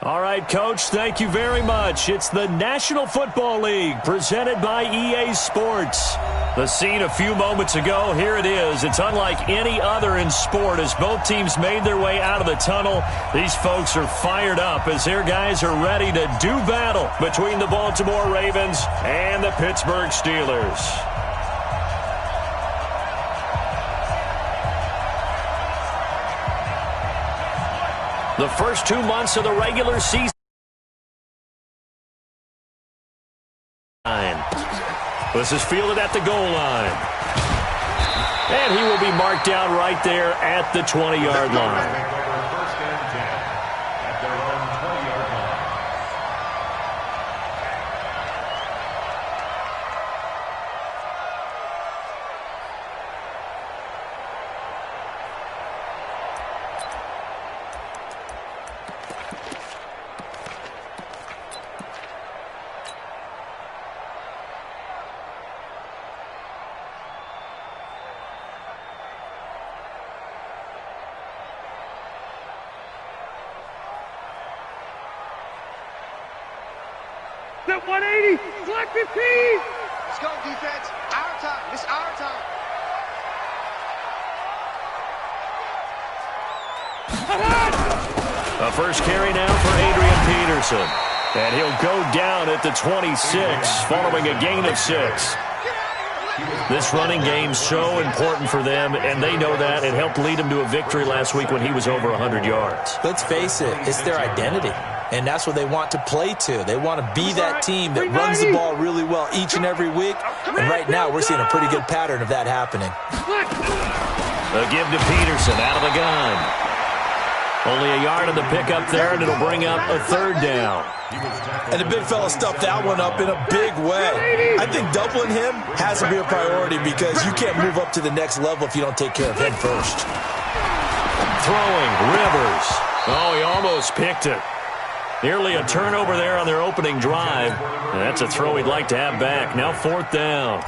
All right, Coach, thank you very much. It's the National Football League presented by EA Sports. The scene a few moments ago, here it is. It's unlike any other in sport as both teams made their way out of the tunnel. These folks are fired up as their guys are ready to do battle between the Baltimore Ravens and the Pittsburgh Steelers. The first 2 months of the regular season. This is fielded at the goal line. And he will be marked down right there at the 20-yard line. That 180, flat 15. Let's go, defense. Our time. It's our time. A first carry now for Adrian Peterson. And he'll go down at the 26 following a gain of 6. This running game's so important for them, and they know that. It helped lead them to a victory last week when he was over 100 yards. Let's face it, it's their identity. And that's what they want to play to. They want to be that team that runs the ball really well each and every week. And right now, we're seeing a pretty good pattern of that happening. A give to Peterson out of the gun. Only a yard of the pickup there, and it'll bring up a third down. And the big fella stuffed that one up in a big way. I think doubling him has to be a priority because you can't move up to the next level if you don't take care of him first. Throwing, Rivers. Oh, he almost picked it. Nearly a turnover there on their opening drive. And that's a throw he'd like to have back. Now 4th down.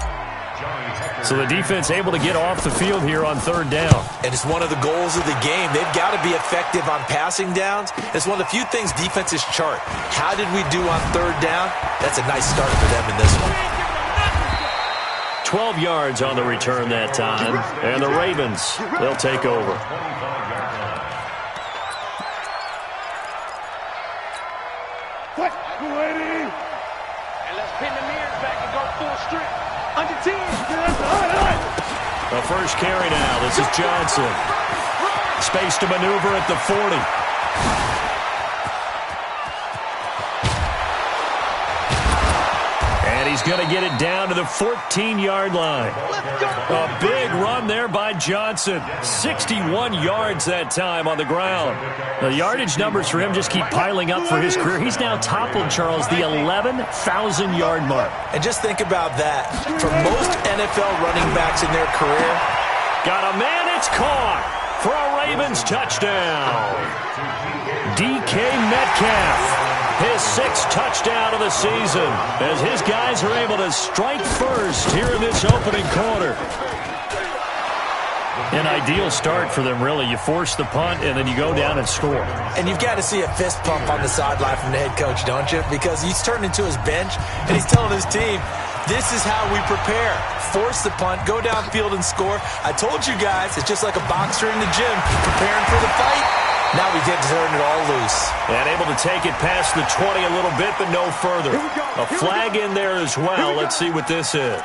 So the defense able to get off the field here on 3rd down. And it's one of the goals of the game. They've got to be effective on passing downs. It's one of the few things defenses chart. How did we do on 3rd down? That's a nice start for them in this one. 12 yards on the return that time. And the Ravens, they'll take over. What? 280. And let's pin the mirrors back and go full strip. Under 10. A first carry now. This is Johnson. Space to maneuver at the 40. And he's going to get it down to the 14-yard line. A big run there by Johnson. 61 yards that time on the ground. The yardage numbers for him just keep piling up for his career. He's now toppled, Charles, the 11,000-yard mark. And just think about that. For most NFL running backs in their career, got a man, it's caught for a Ravens touchdown. DK Metcalf, his 6th touchdown of the season, as his guys are able to strike first here in this opening quarter. An ideal start for them, really. You force the punt, and then you go down and score. And you've got to see a fist pump on the sideline from the head coach, don't you? Because he's turned into his bench, and he's telling his team, this is how we prepare. Force the punt, go downfield and score. I told you guys, it's just like a boxer in the gym preparing for the fight. Now we get to turn it all loose. And able to take it past the 20 a little bit, but no further. A flag in there as well. Let's see what this is.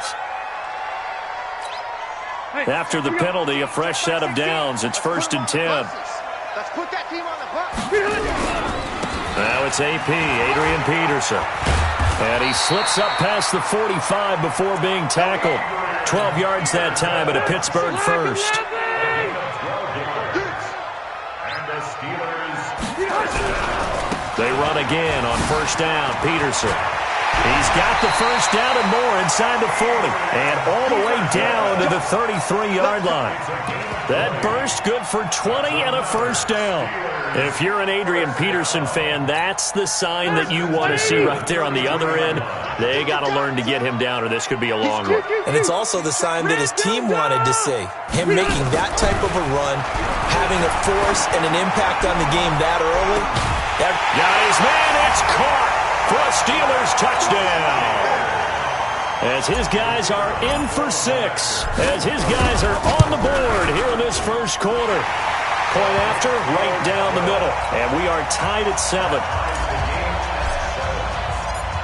After the penalty, a fresh set of downs. It's 1st and 10. Let's put that team on the bus. Now it's AP, Adrian Peterson. And he slips up past the 45 before being tackled. 12 yards that time at a Pittsburgh first. They run again on 1st down. Peterson. He's got the first down and more inside the 40. And all the way down to the 33-yard line. That burst good for 20 and a first down. If you're an Adrian Peterson fan, that's the sign that you want to see right there on the other end. They got to learn to get him down, or this could be a long one. And it's also the sign that his team wanted to see. Him making that type of a run, having a force and an impact on the game that early. Got his man. It's caught for a Steelers touchdown. As his guys are in for 6. As his guys are on the board here in this first quarter. Point after, right down the middle. And we are tied at 7.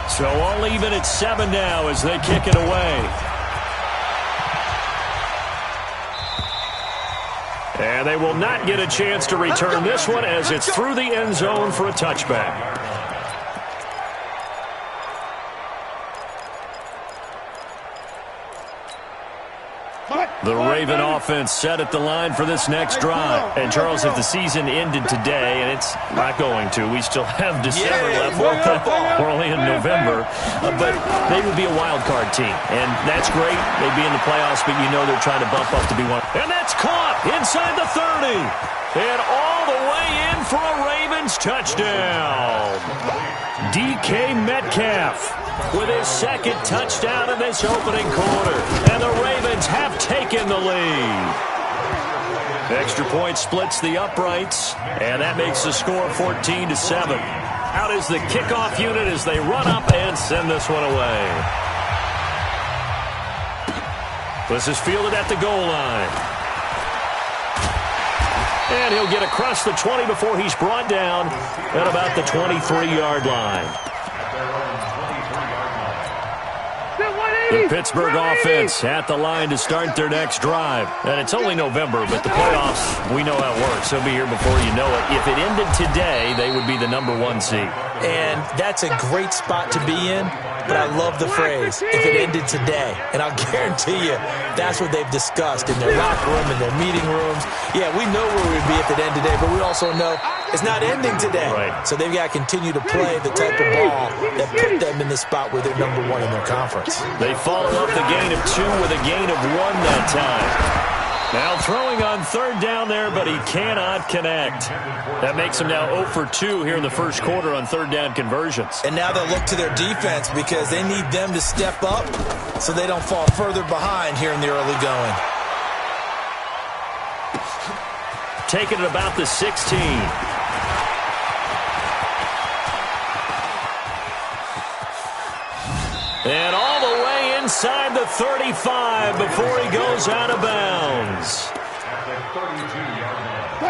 So all even at 7 now as they kick it away. And they will not get a chance to return this one as it's through the end zone for a touchback. The Raven offense set at the line for this next drive. And, Charles, if the season ended today, and it's not going to, we still have December left. We're only in November. But they would be a wild card team. And that's great. They'd be in the playoffs, but you know they're trying to bump up to be one. And that's caught inside the 30. And all the way in for a Ravens touchdown. DK Metcalf with his second touchdown in this opening quarter. And the Ravens have taken the lead. Extra point splits the uprights, and that makes the score 14-7. Out is the kickoff unit as they run up and send this one away. This is fielded at the goal line. And he'll get across the 20 before he's brought down at about the 23-yard line. The Pittsburgh offense at the line to start their next drive. And it's only November, but the playoffs, we know how it works. They'll be here before you know it. If it ended today, they would be the #1 seed. And that's a great spot to be in. But I love the phrase, if it ended today. And I'll guarantee you, that's what they've discussed in their locker room, in their meeting rooms. Yeah, we know where we'd be if it ended today, but we also know it's not ending today. Right. So they've got to continue to play the type of ball that put them in the spot where they're #1 in their conference. They follow up the gain of 2 with a gain of 1 that time. Now throwing on third down there, but he cannot connect. That makes him now 0 for 2 here in the first quarter on third down conversions. And now they'll look to their defense because they need them to step up so they don't fall further behind here in the early going. Taking it about the 16. And all the way inside the 35 before he goes out of bounds.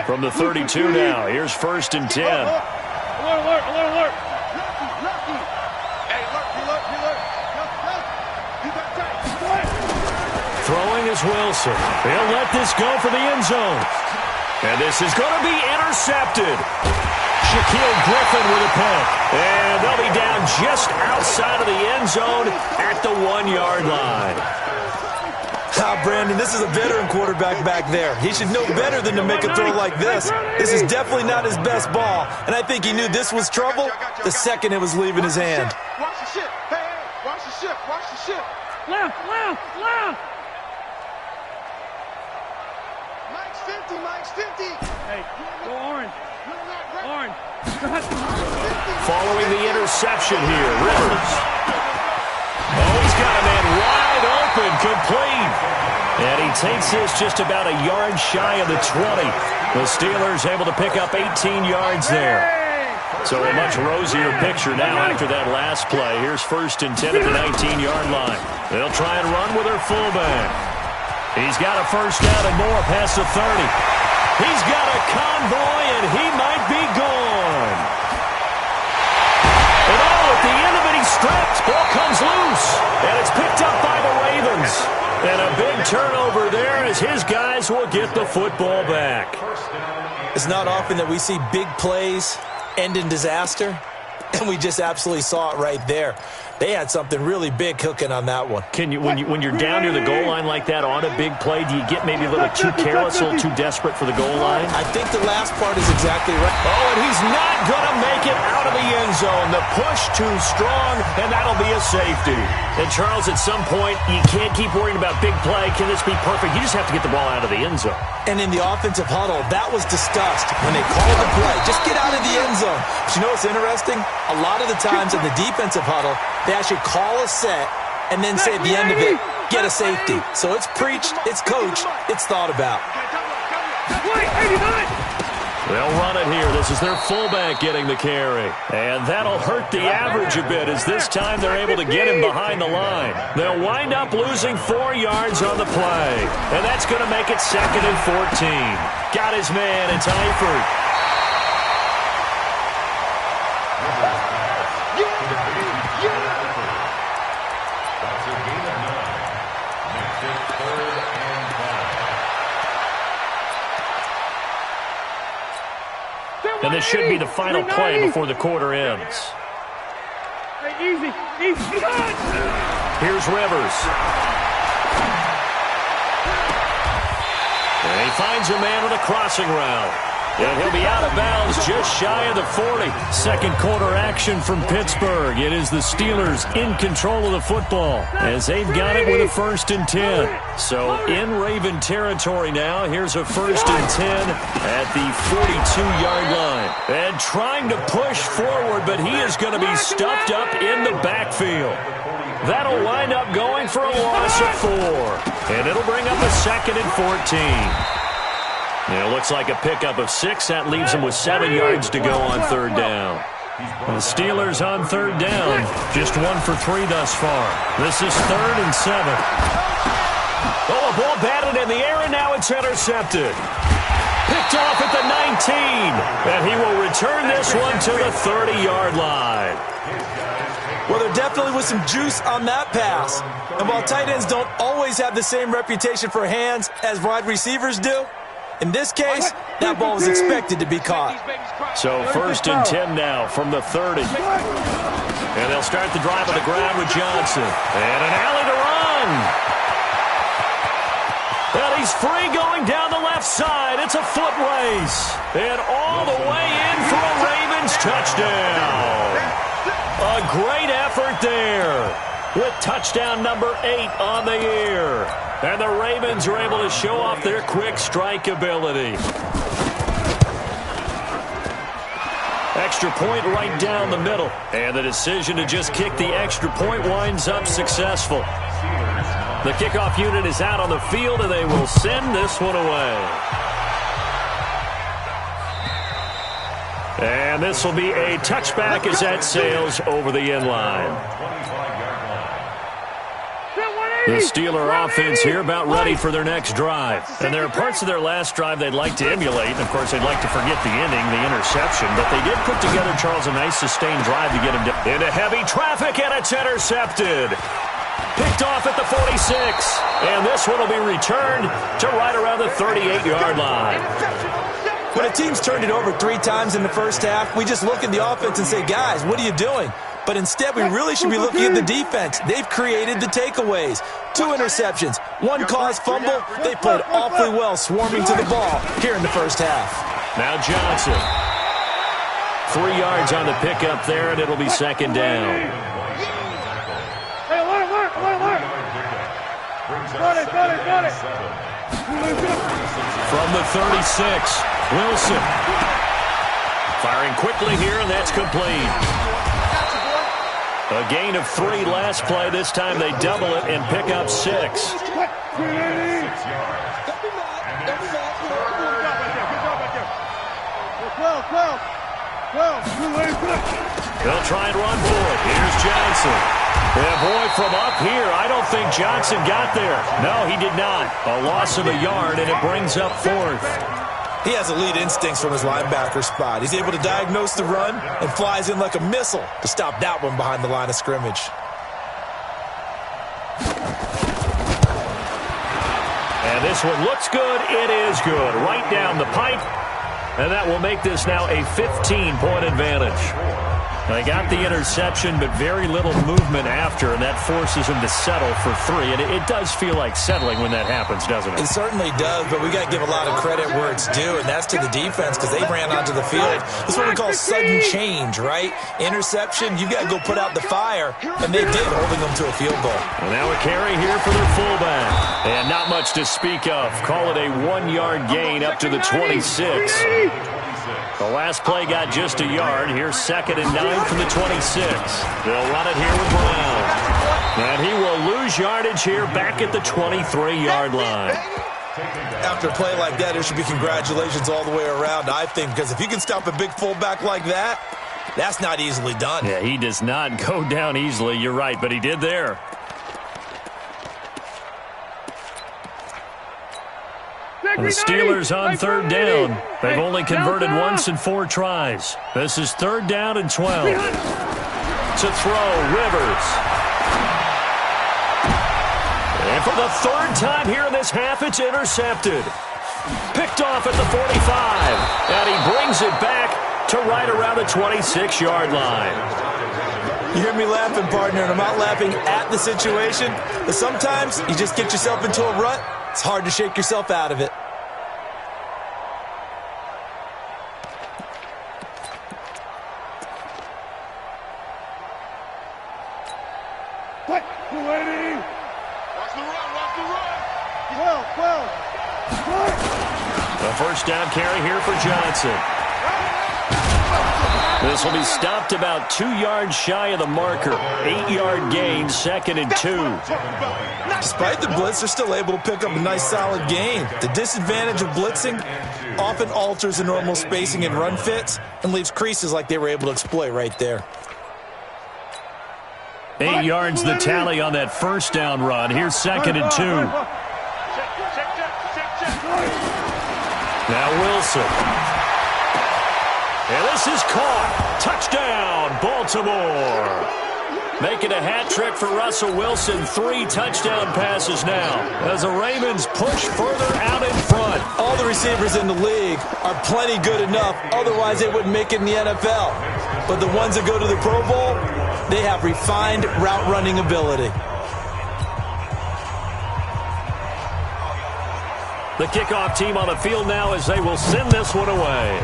From the 32 now, here's 1st and 10. Alert. Throwing is Wilson. He'll let this go for the end zone. And this is going to be intercepted. Shaquille Griffin with a pick. And they'll be down just outside of the end zone at the 1-yard line. Brandon, this is a veteran quarterback back there. He should know better than to make a throw like this. This is definitely not his best ball. And I think he knew this was trouble the second it was leaving his hand. Watch the ship. Hey, watch the ship. Watch the ship. Left. Mike's 50. Hey, go orange. Following the interception here, Rivers. Oh, he's got a man wide open, complete. And he takes this just about a yard shy of the 20. The Steelers able to pick up 18 yards there. So a much rosier picture now after that last play. Here's 1st and 10 at the 19-yard line. They'll try and run with their fullback. He's got a first down and more past the 30. He's got a convoy, and he might be gone. And at the end of it, he's stripped. Ball comes loose, and it's picked up by the Ravens. And a big turnover there as his guys will get the football back. It's not often that we see big plays end in disaster, and we just absolutely saw it right there. They had something really big cooking on that one. Can you, when you're down near the goal line like that on a big play, do you get maybe a little too careless, a little too desperate for the goal line? I think the last part is exactly right. Oh, and he's not going to make it out of the end zone. The push too strong, and that'll be a safety. And, Charles, at some point, you can't keep worrying about big play. Can this be perfect? You just have to get the ball out of the end zone. And in the offensive huddle, that was discussed when they called the play. Just get out of the end zone. But you know what's interesting? A lot of the times in the defensive huddle, they actually call a set and then say at the end of it, get a safety. So it's preached, it's coached, it's thought about. They'll run it here. This is their fullback getting the carry. And that'll hurt the average a bit as this time they're able to get him behind the line. They'll wind up losing 4 yards on the play. And that's going to make it 2nd and 14. Got his man. It's Eifert. And this should be the final play before the quarter ends. Hey, easy. Here's Rivers. And he finds a man with a crossing route. And he'll be out of bounds just shy of the 40. Second quarter action from Pittsburgh. It is the Steelers in control of the football as they've got it with a 1st and 10. So in Raven territory now. Here's a 1st and 10 at the 42-yard line. And trying to push forward, but he is going to be stuffed up in the backfield. That'll wind up going for a loss of 4. And it'll bring up a 2nd and 14. It looks like a pickup of 6. That leaves them with 7 yards to go on 3rd down. The Steelers on 3rd down, just 1 for 3 thus far. This is 3rd and 7. Oh, a ball batted in the air, and now it's intercepted. Picked off at the 19. And he will return this one to the 30-yard line. Well, there definitely was some juice on that pass. And while tight ends don't always have the same reputation for hands as wide receivers do, in this case, that ball was expected to be caught. So 1st and 10 now from the 30. And they'll start the drive on the ground with Johnson. And an alley to run. And he's free going down the left side. It's a foot race. And all the way in for a Ravens touchdown. A great effort there with touchdown number 8 on the year. And the Ravens are able to show off their quick strike ability. Extra point right down the middle. And the decision to just kick the extra point winds up successful. The kickoff unit is out on the field, and they will send this one away. And this will be a touchback as that sails over the end line. The Steeler offense here about ready for their next drive. And there are parts of their last drive they'd like to emulate. And, of course, they'd like to forget the inning, the interception. But they did put together, Charles, a nice sustained drive to get him into heavy traffic, and it's intercepted. Picked off at the 46. And this one will be returned to right around the 38-yard line. When a team's turned it over 3 times in the first half, we just look at the offense and say, guys, what are you doing? But instead, we really should be looking at the defense. They've created the takeaways. 2 interceptions, 1 caused fumble. They played awfully well swarming to the ball here in the first half. Now Johnson. 3 yards on the pickup there, and it'll be 2nd down. Hey, alert. Got it. From the 36, Wilson. Firing quickly here, and that's complete. A gain of 3 last play. This time they double it and pick up 6. They'll try and run for it. Here's Johnson. And boy, from up here, I don't think Johnson got there. No, he did not. A loss of a yard, and it brings up 4th. He has elite instincts from his linebacker spot. He's able to diagnose the run and flies in like a missile to stop that one behind the line of scrimmage. And this one looks good. It is good. Right down the pipe. And that will make this now a 15-point advantage. They got the interception, but very little movement after, and that forces him to settle for 3. And it does feel like settling when that happens, doesn't it? It certainly does, but we got to give a lot of credit where it's due, and that's to the defense because they ran onto the field. That's what we call sudden change, right? Interception, you got to go put out the fire, and they did, holding them to a field goal. And now a carry here for their fullback. And not much to speak of. Call it a 1-yard gain up to the 26. The last play got just a yard. Here's 2nd and 9 from the 26. They'll run it here with Brown. And he will lose yardage here back at the 23-yard line. After a play like that, there should be congratulations all the way around, I think, because if you can stop a big fullback like that, that's not easily done. Yeah, he does not go down easily. You're right, but he did there. The Steelers on third down. They've only converted once in 4 tries. This is third down and 12. To throw, Rivers. And for the third time here in this half, it's intercepted. Picked off at the 45. And he brings it back to right around the 26-yard line. You hear me laughing, partner, and I'm not laughing at the situation. But sometimes you just get yourself into a rut. It's hard to shake yourself out of it. What? Waiting. Watch the run, watch the run. 12. A first down carry here for Johnson. This will be stopped about 2 yards shy of the marker. 8-yard gain, 2nd and 2. Despite the blitz, they're still able to pick up a nice solid gain. The disadvantage of blitzing often alters the normal spacing and run fits and leaves creases like they were able to exploit right there. 8 yards the tally on that first down run. Here's 2nd and 2. Now Wilson. And this is caught. Touchdown, Baltimore. Making a hat trick for Russell Wilson. 3 touchdown passes now as the Ravens push further out in front. All the receivers in the league are plenty good enough. Otherwise, they wouldn't make it in the NFL. But the ones that go to the Pro Bowl, they have refined route running ability. The kickoff team on the field now as they will send this one away.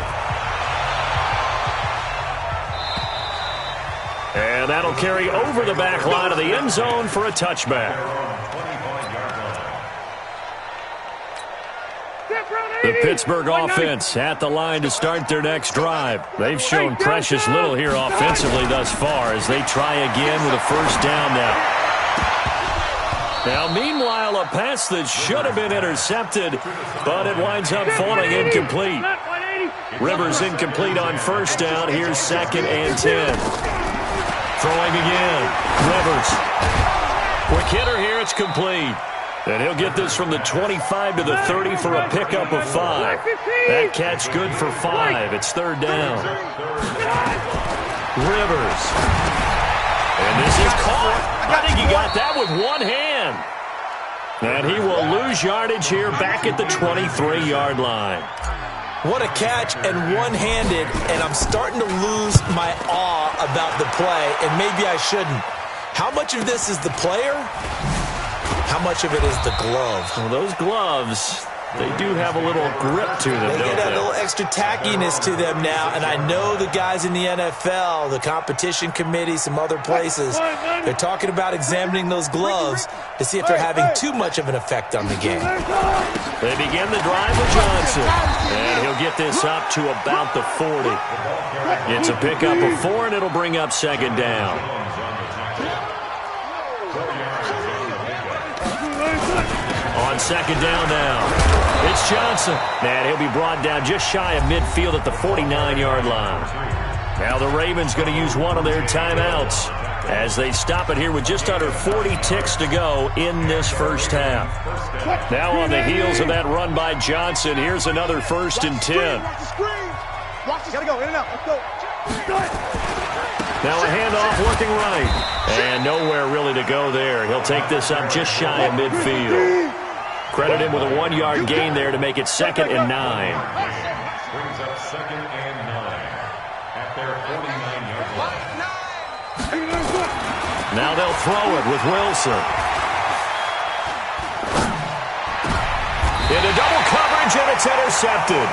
And that'll carry over the back line of the end zone for a touchback. The Pittsburgh offense at the line to start their next drive. They've shown precious little here offensively thus far as they try again with a first down now. Now, meanwhile, a pass that should have been intercepted, but it winds up falling incomplete. Rivers incomplete on first down. Here's 2nd and 10. Throwing again. Rivers. Quick hitter here. It's complete. And he'll get this from the 25 to the 30 for a pickup of 5. That catch good for 5. It's third down. Rivers. And this is caught. I think he got that with one hand. And he will lose yardage here back at the 23-yard line. What a catch and one-handed, and I'm starting to lose my awe about the play, and maybe I shouldn't. How much of this is the player? How much of it is the glove? Well, those gloves, they do have a little grip to them, They don't get a they? little extra tackiness to them now, and I know the guys in the NFL, the competition committee, some other places, they're talking about examining those gloves to see if they're having too much of an effect on the game. They begin the drive with Johnson, and he'll get this up to about the 40. It's a pickup of 4, and it'll bring up 2nd down. On 2nd down now, it's Johnson. And he'll be brought down just shy of midfield at the 49-yard line. Now the Ravens going to use one of their timeouts as they stop it here with just under 40 ticks to go in this first half. Now on the heels of that run by Johnson, here's another 1st and 10. Gotta go, in and out, let's go. Now a handoff working right. And nowhere really to go there. He'll take this up just shy of midfield. Credit him with a 1-yard gain there to make it 2nd and 9. Brings up 2nd and 9 at their 49-yard line. Now they'll throw it with Wilson. Into double coverage, and it's intercepted.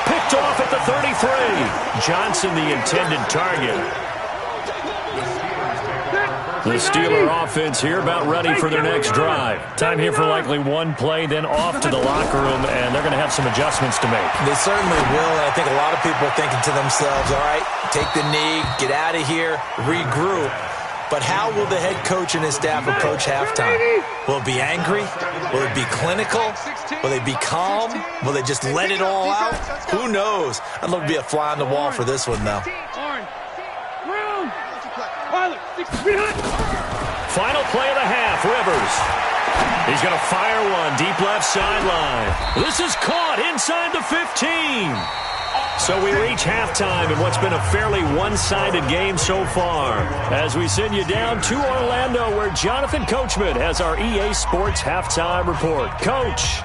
Picked off at the 33. Johnson, the intended target. The Steeler offense here about ready for their next drive. Time here for likely one play, then off to the locker room, and they're going to have some adjustments to make. They certainly will, and I think a lot of people are thinking to themselves, all right, take the knee, get out of here, regroup. But how will the head coach and his staff approach halftime? Will it be angry? Will it be clinical? Will they be calm? Will they just let it all out? Who knows? I'd love to be a fly on the wall for this one, though. Final play of the half, Rivers. He's going to fire one deep left sideline. This is caught inside the 15. So we reach halftime in what's been a fairly one-sided game so far. As we send you down to Orlando, where Jonathan Coachman has our EA Sports halftime report. Coach.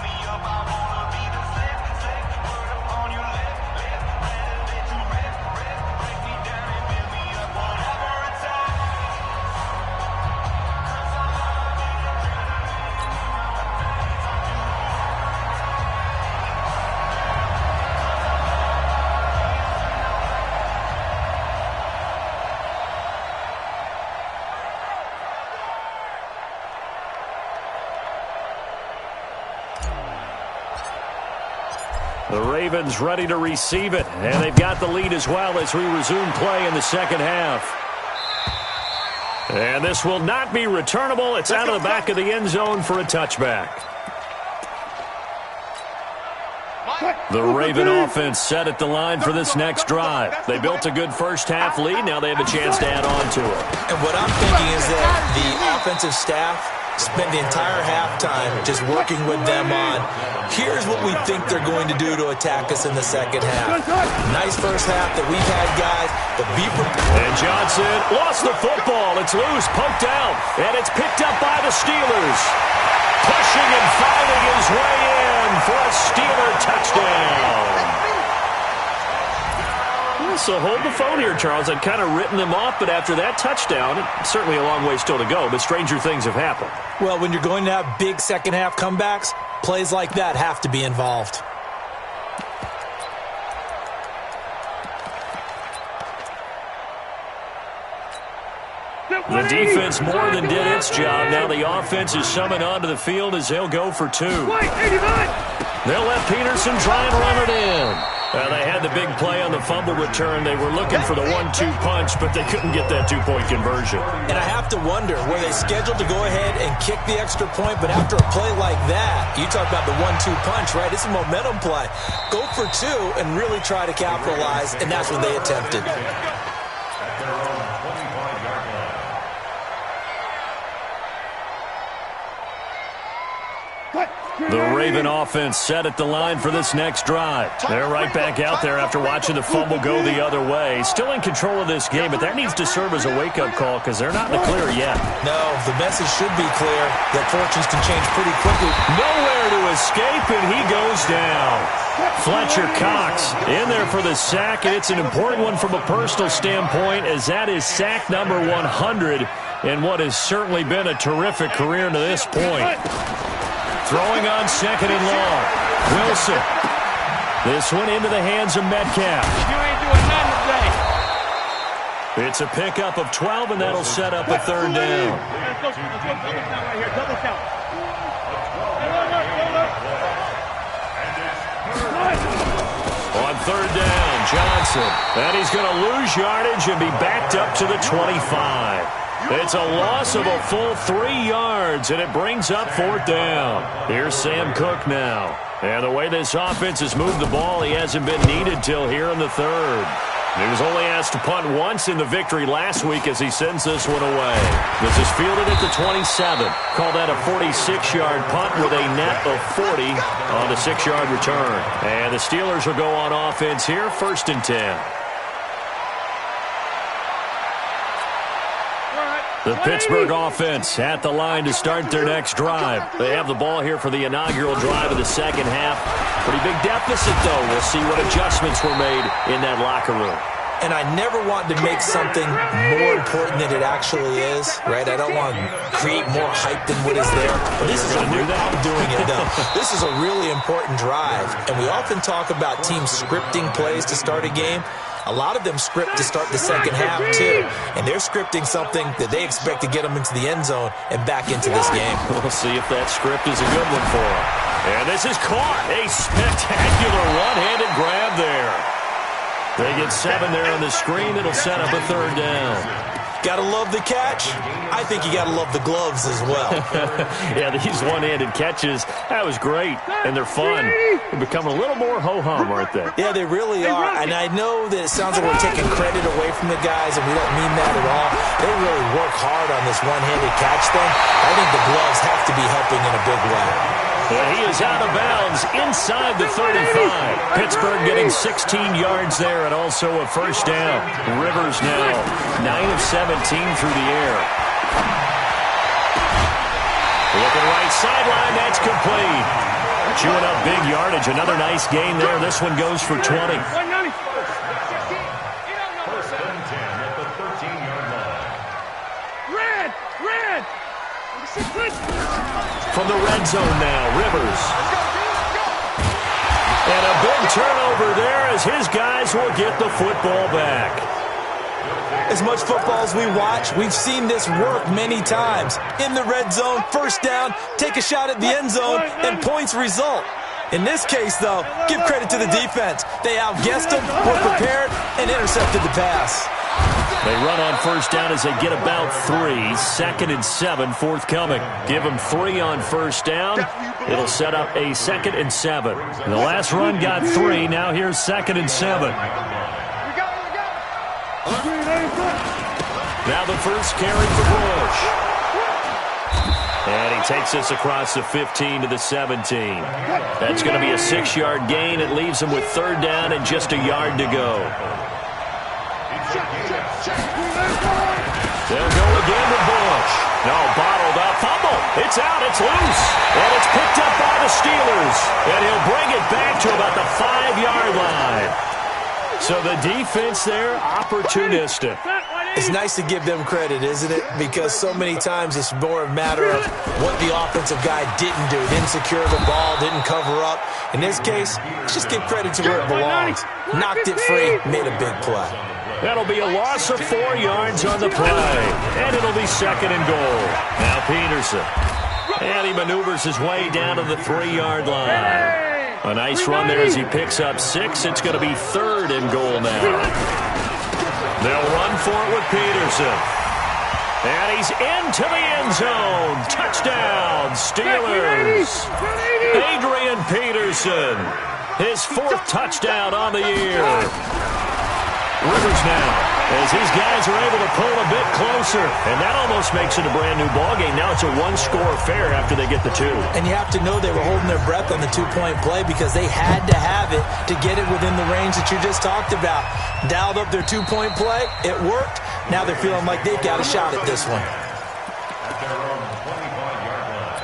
The Ravens ready to receive it, and they've got the lead as well as we resume play in the second half. And this will not be returnable. It's out of the back of the end zone for a touchback. The Raven offense set at the line for this next drive. They built a good first-half lead. Now they have a chance to add on to it. And what I'm thinking is that the offensive staff spent the entire halftime just working with them on, here's what we think they're going to do to attack us in the second half. Nice first half that we've had, guys, but be prepared. And Johnson lost the football. It's loose, poked out, and it's picked up by the Steelers. Pushing and fighting his way in for a Steeler touchdown. So hold the phone here, Charles. I'd kind of written them off, but after that touchdown, it's certainly a long way still to go, but stranger things have happened. Well, when you're going to have big second-half comebacks, plays like that have to be involved. The defense more than did its job. Now the offense is summoned onto the field as they'll go for two. They'll let Peterson try and run it in. They had the big play on the fumble return. They were looking for the 1-2 punch, but they couldn't get that two-point conversion. And I have to wonder, were they scheduled to go ahead and kick the extra point, but after a play like that, you talk about the 1-2 punch, right? It's a momentum play. Go for two and really try to capitalize, and that's what they attempted. The Raven offense set at the line for this next drive. They're right back out there after watching the fumble go the other way. Still in control of this game, but that needs to serve as a wake-up call because they're not in the clear yet. No, the message should be clear that fortunes can change pretty quickly. Nowhere to escape, and he goes down. Fletcher Cox in there for the sack, and it's an important one from a personal standpoint as that is sack number 100 in what has certainly been a terrific career to this point. Throwing on second and long. Wilson. This one into the hands of Metcalf. You ain't doing nothing today. It's a pickup of 12, and that'll set up a third down. Let's go double count right here. Double count. On third down, Johnson. And he's going to lose yardage and be backed up to the 25. It's a loss of a full 3 yards, and it brings up fourth down. Here's Sam Cook now. And the way this offense has moved the ball, he hasn't been needed till here in the third. He was only asked to punt once in the victory last week as he sends this one away. This is fielded at the 27. Call that a 46-yard punt with a net of 40 on the 6-yard return. And the Steelers will go on offense here, 1st and 10. The Pittsburgh offense at the line to start their next drive. They have the ball here for the inaugural drive of the second half. Pretty big deficit, though. We'll see what adjustments were made in that locker room. And I never want to make something more important than it actually is, right? I don't want to create more hype than what is there. But this is I'm doing it, though. This is a really important drive. And we often talk about teams scripting plays to start a game. A lot of them script to start the second half, too. And they're scripting something that they expect to get them into the end zone and back into this game. We'll see if that script is a good one for them. And this is caught. A spectacular one-handed grab there. They get 7 there on the screen. It'll set up a third down. Gotta love the catch. I think you gotta love the gloves as well. Yeah, these one-handed catches, that was great, and they're fun. They're becoming a little more ho-hum, aren't they? Yeah, they really are, and I know that it sounds like we're taking credit away from the guys, and we don't mean that at all. They really work hard on this one-handed catch thing. I think the gloves have to be helping in a big way. And he is out of bounds inside the 35. Pittsburgh getting 16 yards there and also a first down. Rivers now 9 of 17 through the air. Looking right sideline, that's complete. Chewing up big yardage. Another nice gain there. This one goes for 20. First and 10 at the 13-yard line. Red! From the red zone now, Rivers. And a big turnover there as his guys will get the football back. As much football as we watch, we've seen this work many times. In the red zone, first down, take a shot at the end zone, and points result. In this case, though, give credit to the defense. They outguessed them, were prepared, and intercepted the pass. They run on first down as they get about 3. 2nd and 7 forthcoming. Give them 3 on first down. It'll set up a 2nd and 7. The last run got 3. Now here's 2nd and 7. Now the first carry for Bush. And he takes us across the 15 to the 17. That's going to be a 6-yard gain. It leaves him with 3rd down and just a yard to go. They'll go again with Bush. No, bottled up. Fumble. It's out. It's loose. And it's picked up by the Steelers. And he'll bring it back to about the 5-yard line. So the defense there, opportunistic. It's nice to give them credit, isn't it? Because so many times it's more a matter of what the offensive guy didn't do. Didn't secure the ball, didn't cover up. In this case, let's just give credit to where it belongs. Knocked it free, made a big play. That'll be a loss of 4 yards on the play. And it'll be 2nd and goal. Now Peterson. And he maneuvers his way down to the 3-yard line. A nice run there as he picks up 6. It's going to be 3rd and goal now. They'll run for it with Peterson. And he's into the end zone. Touchdown, Steelers. Adrian Peterson. His 4th touchdown on the year. Rivers now, as these guys are able to pull a bit closer. And that almost makes it a brand-new ballgame. Now it's a 1-score affair after they get the 2. And you have to know they were holding their breath on the 2-point play because they had to have it to get it within the range that you just talked about. Dialed up their 2-point play. It worked. Now they're feeling like they've got a shot at this one. At their own 25-yard line.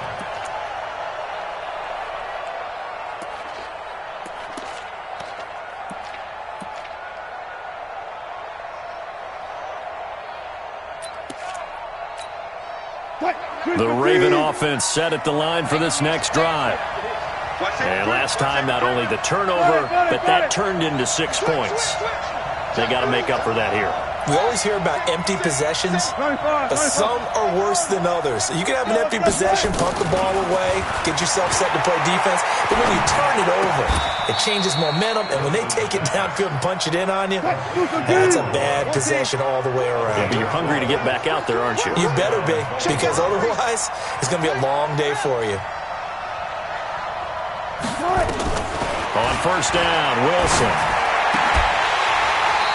The Raven offense set at the line for this next drive. And last time, not only the turnover, but that turned into 6 points. They got to make up for that here. We always hear about empty possessions, but some are worse than others. You can have an empty possession, punt the ball away, get yourself set to play defense, but when you turn it over, it changes momentum, and when they take it downfield and punch it in on you, that's a bad possession all the way around. Yeah, but you're hungry to get back out there, aren't you? You better be, because otherwise, it's going to be a long day for you. On first down, Wilson.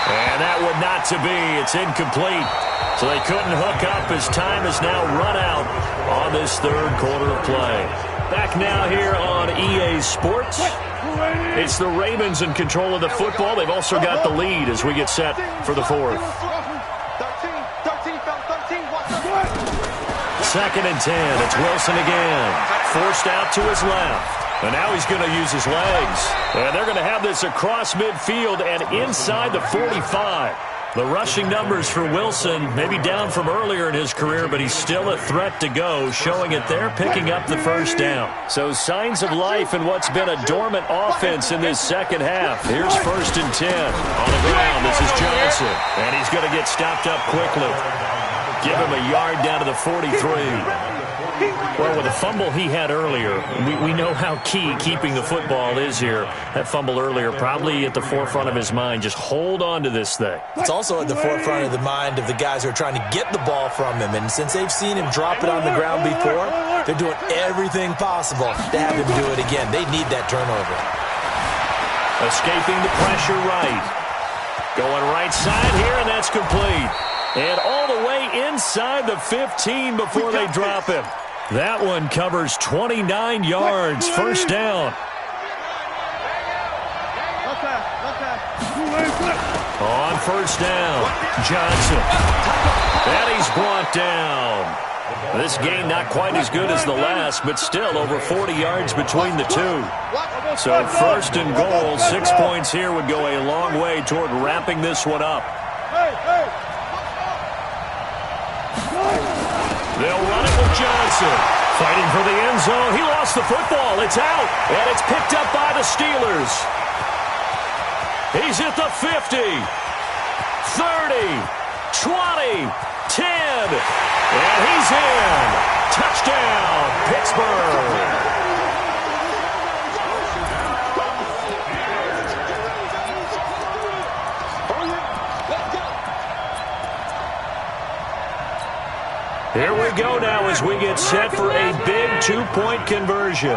And that would not to be. It's incomplete. So they couldn't hook up as time has now run out on this 3rd quarter of play. Back now here on EA Sports. It's the Ravens in control of the football. They've also got the lead as we get set for the 4th. 2nd and 10. It's Wilson again. Forced out to his left. And now he's going to use his legs. And they're going to have this across midfield and inside the 45. The rushing numbers for Wilson maybe down from earlier in his career, but he's still a threat to go, showing it there, picking up the first down. So signs of life in what's been a dormant offense in this second half. Here's 1st and 10. On the ground, this is Johnson. And he's going to get stopped up quickly. Give him a yard down to the 43. Well, with the fumble he had earlier, we know how key keeping the football is here. That fumble earlier probably at the forefront of his mind. Just hold on to this thing. It's also at the forefront of the mind of the guys who are trying to get the ball from him. And since they've seen him drop it on the ground before, they're doing everything possible to have him do it again. They need that turnover. Escaping the pressure right. Going right side here, and that's complete. And all the way inside the 15 before they drop him. That one covers 29 yards. First down. On first down, Johnson. And he's brought down. This game not quite as good as the last, but still over 40 yards between the two. So first and goal, 6 points here would go a long way toward wrapping this one up. They'll run it with Johnson. Fighting for the end zone. He lost the football. It's out. And it's picked up by the Steelers. He's at the 50. 30. 20. 10. And he's in. Touchdown, Pittsburgh. Here we go now as we get set for a big two-point conversion.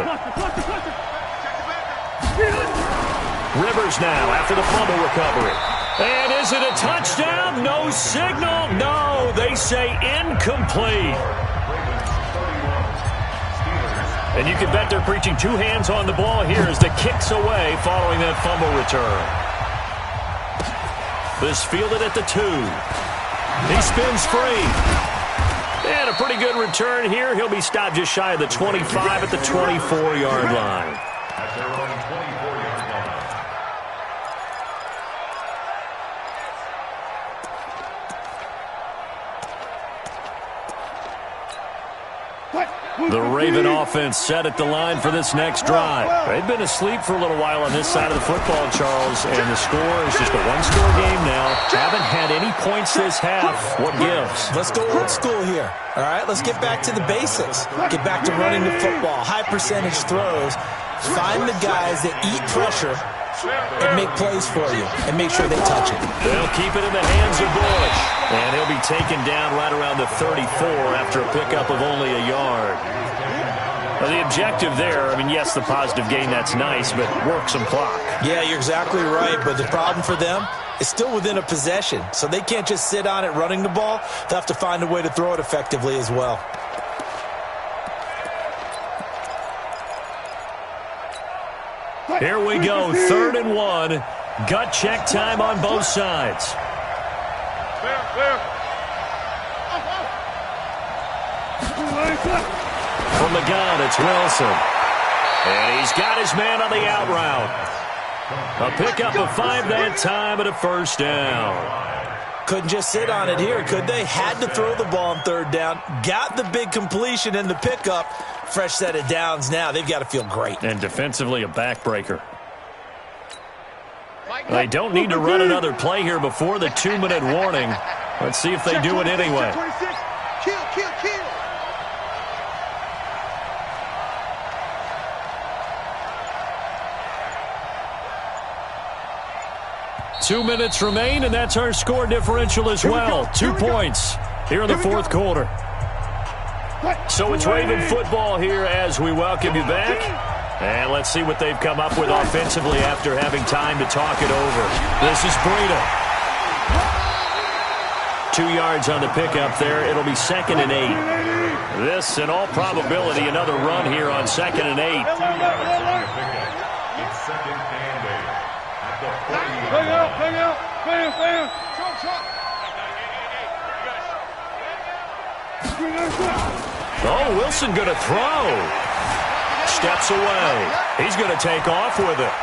Rivers now after the fumble recovery. And is it a touchdown? No signal. No, they say incomplete. And you can bet they're preaching two hands on the ball here as the kick's away following that fumble return. This fielded at the 2. He spins free. And a pretty good return here. He'll be stopped just shy of the 25 at the 24-yard line. At their own 24-yard line. The Raven offense set at the line for this next drive. They've been asleep for a little while on this side of the football, Charles, and the score is just a one-score game now. Haven't had any points this half. What gives? Let's go old school here. All right, let's get back to the basics. Get back to running the football, high-percentage throws. Find the guys that eat pressure and make plays for you and make sure they touch it. They'll keep it in the hands of Bush. And he'll be taken down right around the 34 after a pickup of only a yard. Well, the objective there, I mean, yes, the positive gain, that's nice, but work some clock. Yeah, you're exactly right, but the problem for them is still within a possession, so they can't just sit on it running the ball. They'll have to find a way to throw it effectively as well. Here we go, 3rd and 1. Gut check time on both sides. From the gun, it's Wilson. And he's got his man on the out route. A pickup of 5 that time and a first down. Couldn't just sit on it here, could they? Had to throw the ball on 3rd down. Got the big completion and the pickup. Fresh set of downs now. They've got to feel great. And defensively, a backbreaker. They don't need to run another play here before the 2-minute warning. Let's see if they do it anyway. Kill, kill, kill. 2 minutes remain, and that's our score differential as well. 2 points here in the 4th quarter. So it's Raven football here as we welcome you back. And let's see what they've come up with offensively after having time to talk it over. This is Breida. 2 yards on the pickup there. It'll be 2nd and 8. This, in all probability, another run here on 2nd and 8. It's 2nd and 8. At the 40-yard line. Hang out, bam. Oh, Wilson going to throw. Steps away. He's going to take off with it.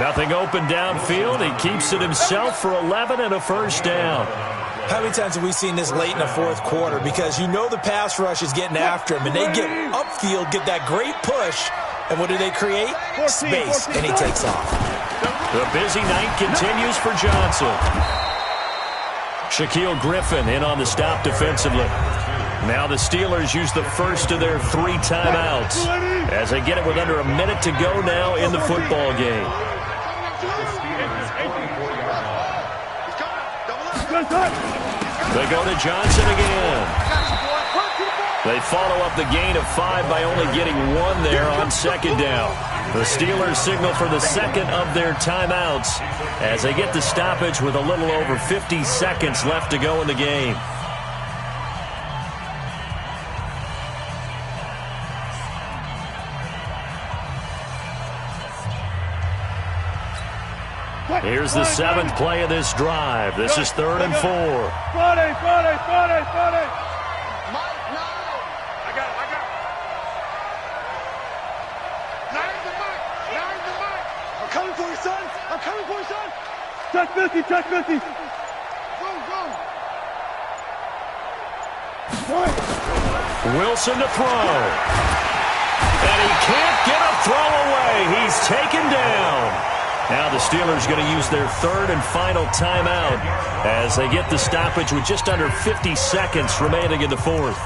Nothing open downfield. He keeps it himself for 11 and a first down. How many times have we seen this late in the 4th quarter? Because you know the pass rush is getting after him, and they get upfield, get that great push, and what do they create? Space, and he takes off. The busy night continues for Johnson. Shaquille Griffin in on the stop defensively. Now the Steelers use the first of their 3 timeouts as they get it with under a minute to go now in the football game. They go to Johnson again. They follow up the gain of 5 by only getting 1 there on second down. The Steelers signal for the second of their timeouts as they get the stoppage with a little over 50 seconds left to go in the game. Here's the 7th play of this drive. This is 3rd and 4. Friday. I'm coming for you, son. Check 50. Go. Wilson to throw. And he can't get a throw away. He's taken down. Now the Steelers going to use their 3rd and final timeout as they get the stoppage with just under 50 seconds remaining in the 4th.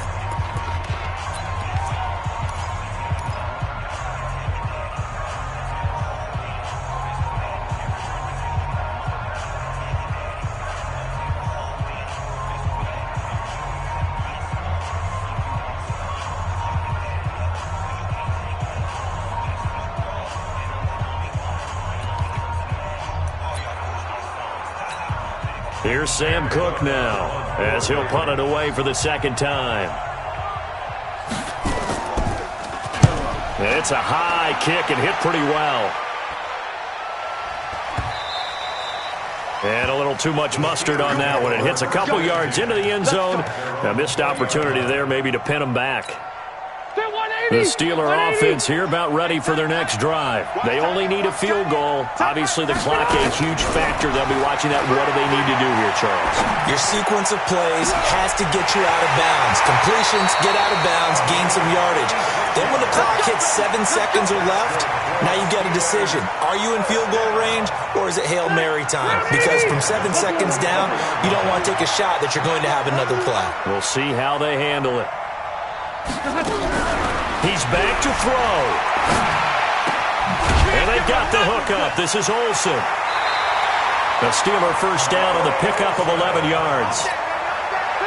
Here's Sam Cook now as he'll punt it away for the 2nd time. It's a high kick and hit pretty well. And a little too much mustard on that one. It hits a couple yards into the end zone. A missed opportunity there maybe to pin them back. The Steeler offense here about ready for their next drive. They only need a field goal. Obviously, the clock a huge factor. They'll be watching that. What do they need to do here, Charles? Your sequence of plays has to get you out of bounds. Completions, get out of bounds, gain some yardage. Then when the clock hits 7 seconds or left, now you get a decision. Are you in field goal range or is it Hail Mary time? Because from 7 seconds down, you don't want to take a shot that you're going to have another play. We'll see how they handle it. He's back to throw. And they got the hook up. This is Olsen. The Steeler first down on the pickup of 11 yards.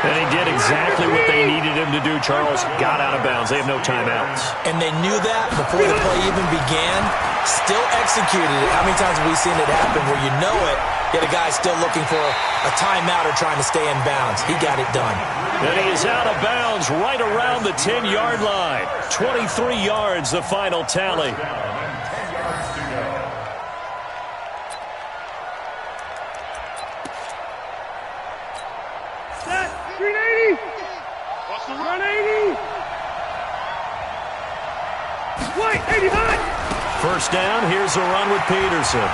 And he did exactly what they needed him to do, Charles. Got out of bounds. They have no timeouts. And they knew that before the play even began. Still executed it. How many times have we seen it happen where you know it, yet a guy's still looking for a timeout or trying to stay in bounds? He got it done. And he is out of bounds right around the 10-yard line. 23 yards, the final tally. Set. 380. 180. White. 80 high. First down, here's a run with Peterson.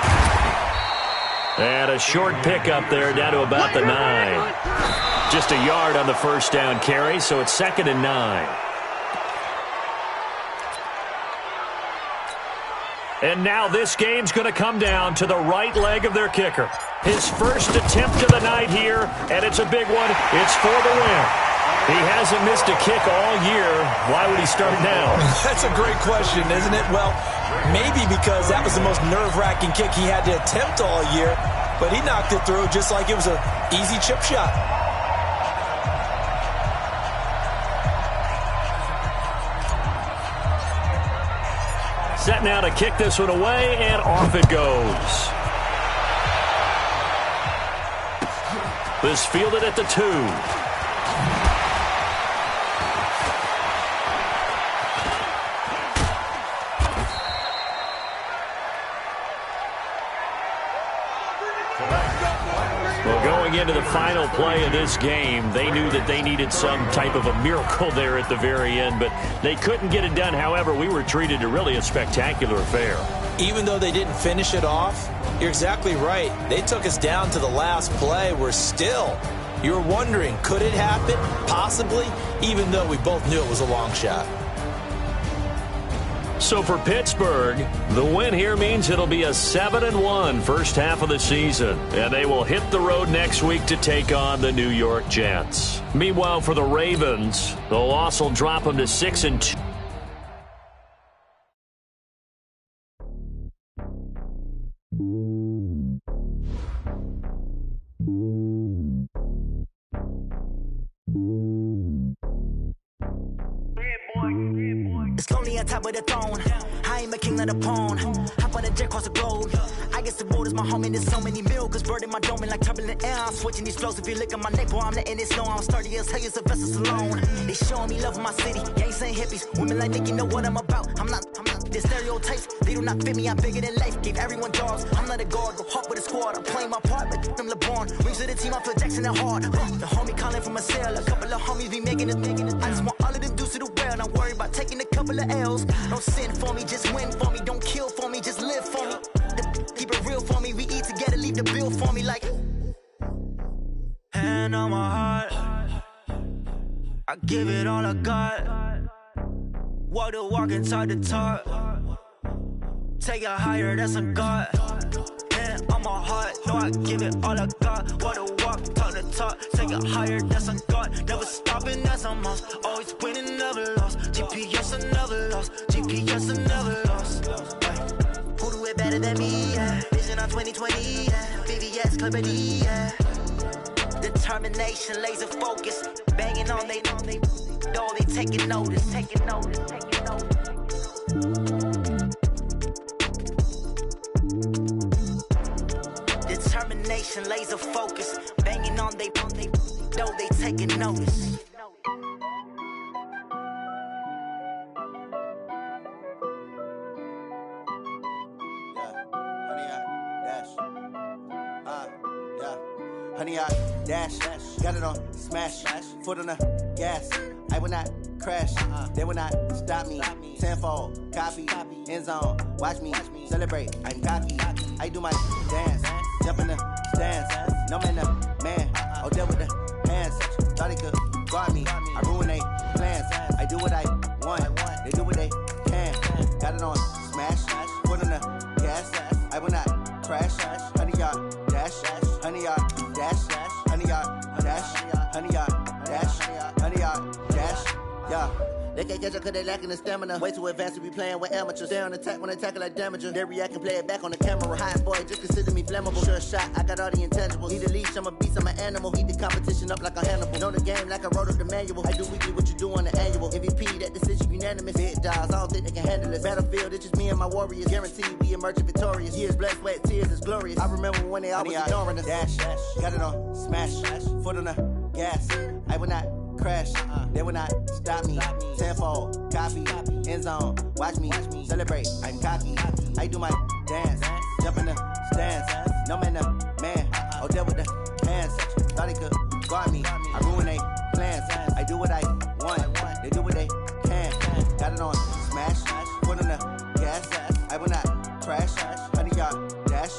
And a short pickup there down to about the 9. Just a yard on the first down carry, so it's 2nd and 9. And now this game's going to come down to the right leg of their kicker. His first attempt of the night here, and it's a big one. It's for the win. He hasn't missed a kick all year. Why would he start now? That's a great question, isn't it? Well, maybe because that was the most nerve-wracking kick he had to attempt all year, but he knocked it through just like it was an easy chip shot. Set now to kick this one away, and off it goes. This fielded at the 2. Well, going into the final play of this game, they knew that they needed some type of a miracle there at the very end, but they couldn't get it done. However, we were treated to really a spectacular affair. Even though they didn't finish it off, you're exactly right. They took us down to the last play. We're still, you were wondering, could it happen? Possibly, even though we both knew it was a long shot. So for Pittsburgh, the win here means it'll be a 7-1 first half of the season, and they will hit the road next week to take on the New York Jets. Meanwhile, for the Ravens, the loss will drop them to 6-2. It's lonely on top of the throne. I ain't a king of the pawn. Hop on a jet across the globe. I guess the road is my home and there's so many milkers burning my dome like turbulent air. I'm switching these flows. If you look at my neck, boy, I'm letting it snow. I'm sturdy as hell, Sylvester Stallone. They showing me love in my city. Gangs ain't hippies. Women like Nick, you know what I'm about. I'm not the stereotypes. They do not fit me. I'm bigger than life. Gave everyone jobs. I'm not a guard. Go hard with a squad. I'm playing my part like them LeBron. Rings to the team. I feel Jackson and hard. The homie calling from a cell. A couple of homies be making it. I just want all of them dudes to the well. Not worry about taking a couple of L's. Don't sin for me, just win for me. Don't kill for me, just live for me. Keep it real for me. We eat together, leave the bill for me like. Hand on my heart, I give it all I got. Walk the walk and talk the talk. Take it higher, that's a God. Hand on my heart, no, I give it all I got. Walk the walk, talk the talk. Take it higher, that's a God. Never stopping, that's a must. Always winning, never lost. GPS, I never lost. GPS, I never lost. Who do it better than me? Yeah. Vision on 2020. Yeah. VVS, Clipper D. Yeah. Determination, laser focus. Banging on they door, they taking notice. Taking notice. Determination, laser focus. Banging on they door, they taking notice. Honey, I dash, got it on smash, foot on the gas. I will not crash, they will not stop me. Tenfold, copy, end zone, watch me celebrate. I'm cocky, I do my dance, jump in the stands. No man, the man, oh, there with the hands. Thought he could guard me, I ruin they plans. I do what I want, they do what they can. Got it on smash, foot on the gas. I will not crash, honey, y'all dash, honey, y'all dash, honey, y'all dash, honey, y'all dash, honey, y'all dash, yeah. They can't catch up cause they lacking the stamina. Way too advanced to be playing with amateurs. Stay on attack when they tackle like damager. They react and play it back on the camera. Hot boy, just consider me flammable. Sure shot, I got all the intangibles. Need a leash, I'm a beast, I'm an animal. Eat the competition up like a Hannibal. Know the game like I wrote up the manual. I do weekly what you do on the annual. MVP, that decision unanimous. Big dogs, I don't think they can handle it. Battlefield, it's just me and my warriors. Guaranteed we emerge victorious. Years, blood, sweat, tears, is glorious. I remember when they always ignoring us. Dash, got it on smash, foot on the gas. I will not crash, they will not stop me. Tenfold, copy, end zone, watch me celebrate. I'm cocky, I do my dance, jump in the stands. No man, the man, oh, there with the hands. Thought he could guard me, I ruin they plans. I do what I want, they do what they can. Got it on smash, foot on the gas. I will not crash, honey, y'all dash,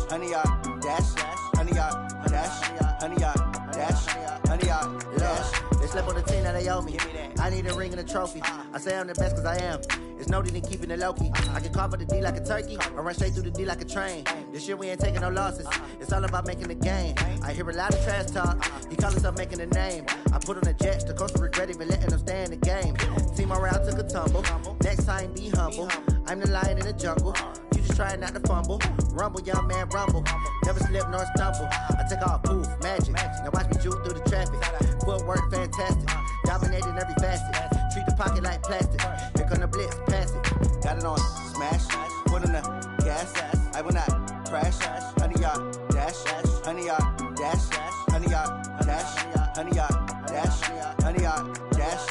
honey, y'all dash, honey, y'all dash, honey, y'all dash, honey, y'all dash. They slept on the team that they owe me. I need a ring and a trophy. I say I'm the best cause I am. It's no need in keeping it low-key. I can carve up the D like a turkey or run straight through the D like a train. This year we ain't taking no losses. It's all about making the game. I hear a lot of trash talk. He call himself making a name. I put on the Jets. The coach will regret even letting them stay in the game. Team around took a tumble. Next time be humble. I'm the lion in the jungle. You just try not to fumble. Rumble, young man, rumble. Never slip nor stumble. I take off, poof, magic. Now watch me juke through the traffic. Footwork fantastic. Dominating every facet. Treat the pocket like plastic. Here come the blitz, pass it. Got it on smash. Foot on the gas. I will not crash. Honey, y'all dash. Honey, y'all dash. Honey, y'all dash. Honey, y'all dash. Honey, y'all dash.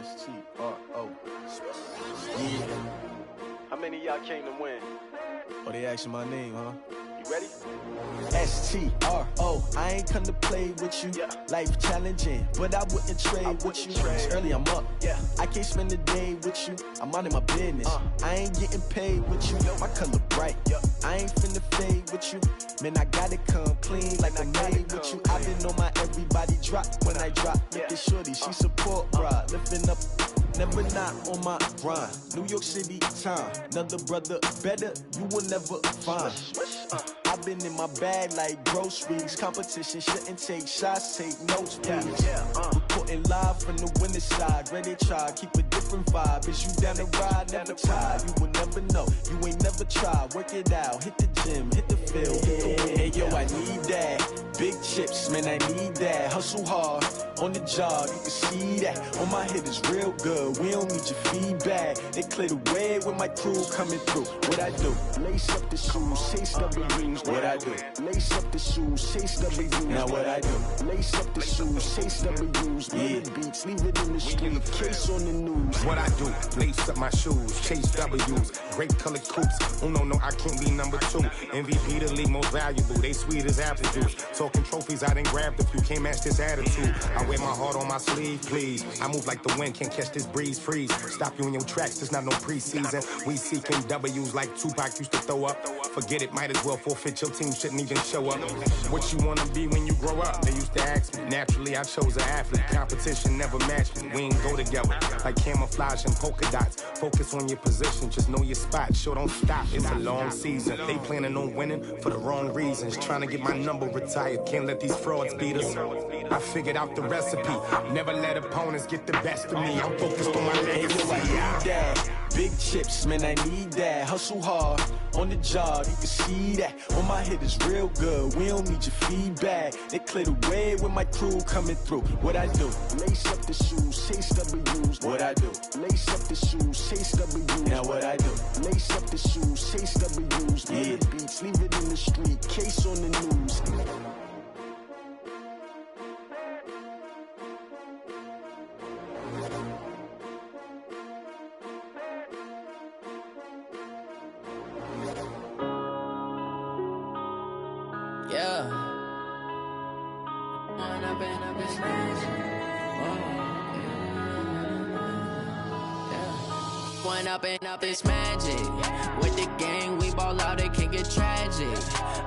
S-T-R-O. Yeah. How many of y'all came to win? Oh, they asking my name, huh? You ready? S-T-R-O. I ain't come to play with you. Life challenging, but I wouldn't trade with you. It's early, I'm up. I can't spend the day with you. I'm minding my business. I ain't getting paid with you. My color bright. I ain't finna fade with you. Man, I gotta come clean like I'm made with you. I've been on my everybody drop when I drop. Look at shorty, she support, bruh. Lifting up, never not on my grind. New York City time, another brother better, you will never find. I've been in my bag like groceries. Competition shouldn't take shots, take notes, please. Reporting live from the winning side. Ready to try, keep a different vibe. Is you down the ride, never tired. You will never know, you ain't never tried. Work it out, hit the gym, hit the field, hit the wind. Hey yo, I need that. Big chips, man, I need that. Hustle hard, on the job, you can see that. On my hit is real good, we don't need your feedback. They clear the way with my crew coming through. What I do? Lace up the shoes, chase W's. What I do? Lace up the shoes, chase W's. Now what I do? Lace up the shoes, chase W's. Yeah, beats, leave it in the street, case on the news. What I do? Lace up my shoes, chase W's. Great colored coops. Oh no, I can't be number 2. MVP the league most valuable. They sweet as apple juice. Talking trophies, I done grabbed a few. Can't match this attitude. I wear my heart on my sleeve, please. I move like the wind, can't catch this breeze, freeze. Stop you in your tracks, there's not no preseason. We seeking W's like Tupac used to throw up. Forget it, might as well forfeit. Your team shouldn't even show up. What you wanna be when you grow up? They used to ask me. Naturally, I chose an athlete. Competition never matched me. We ain't go together like camouflage and polka dots. Focus on your position, just know your spot. Sure, don't stop. It's a long season. They planning on winning for the wrong reasons. Trying to get my number retired. Can't let these frauds beat us. I figured out the recipe. Never let opponents get the best of me. I'm focused on my legacy. Big chips, man, I need that. Hustle hard, on the job, you can see that. On my hit is real good, we don't need your feedback. They clear the way with my crew coming through. What I do? Lace up the shoes, chase W's. What I do? Lace up the shoes, chase W's. Now what I do? Lace up the shoes, chase W's. Yeah, beats, leave it in the street, case on the news. Up this magic. With the gang, we ball out, it can get tragic.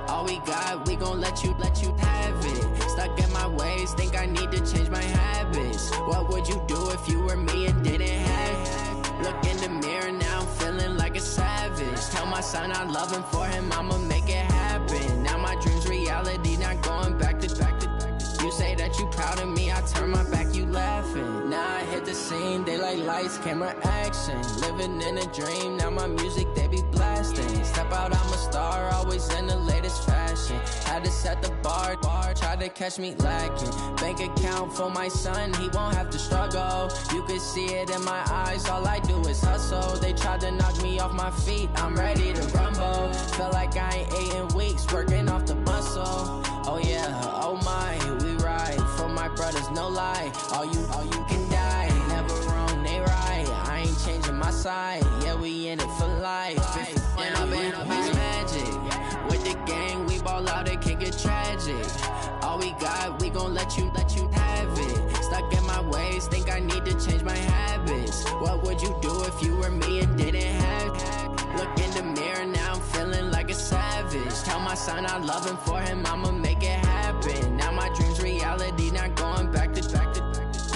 All we got, we gon' let you have it. Stuck in my ways, think I need to change my habits. What would you do if you were me and didn't have it? Look in the mirror, now I'm feeling like a savage. Tell my son I love him, for him I'ma make it happen. Now my dream's reality, not going back to. You say that you proud of me, I turn my back, you laughing. Now I hit the scene, they like lights, camera, action. Living in a dream, now my music, they be blasting. Step out, I'm a star, always in the latest fashion. Had to set the bar, try to catch me lacking. Bank account for my son, he won't have to struggle. You can see it in my eyes, all I do is hustle. They tried to knock me off my feet, I'm ready to rumble. Felt like I ain't ate in weeks, working off the muscle. Oh yeah, oh my, we ride for my brothers, no lie. All you can die, never wrong, they right. I ain't changing my side, yeah, we in it for life. And I've been magic. With the gang, we ball out, it can get tragic. All we got, we gon' let you have it. Stuck in my ways, think I need to change my habits. What would you do if you were me and didn't have it? Look in the mirror, now I'm feeling like a savage. Tell my son I love him, for him I'ma make it happen. Now my dream's reality, not going back to.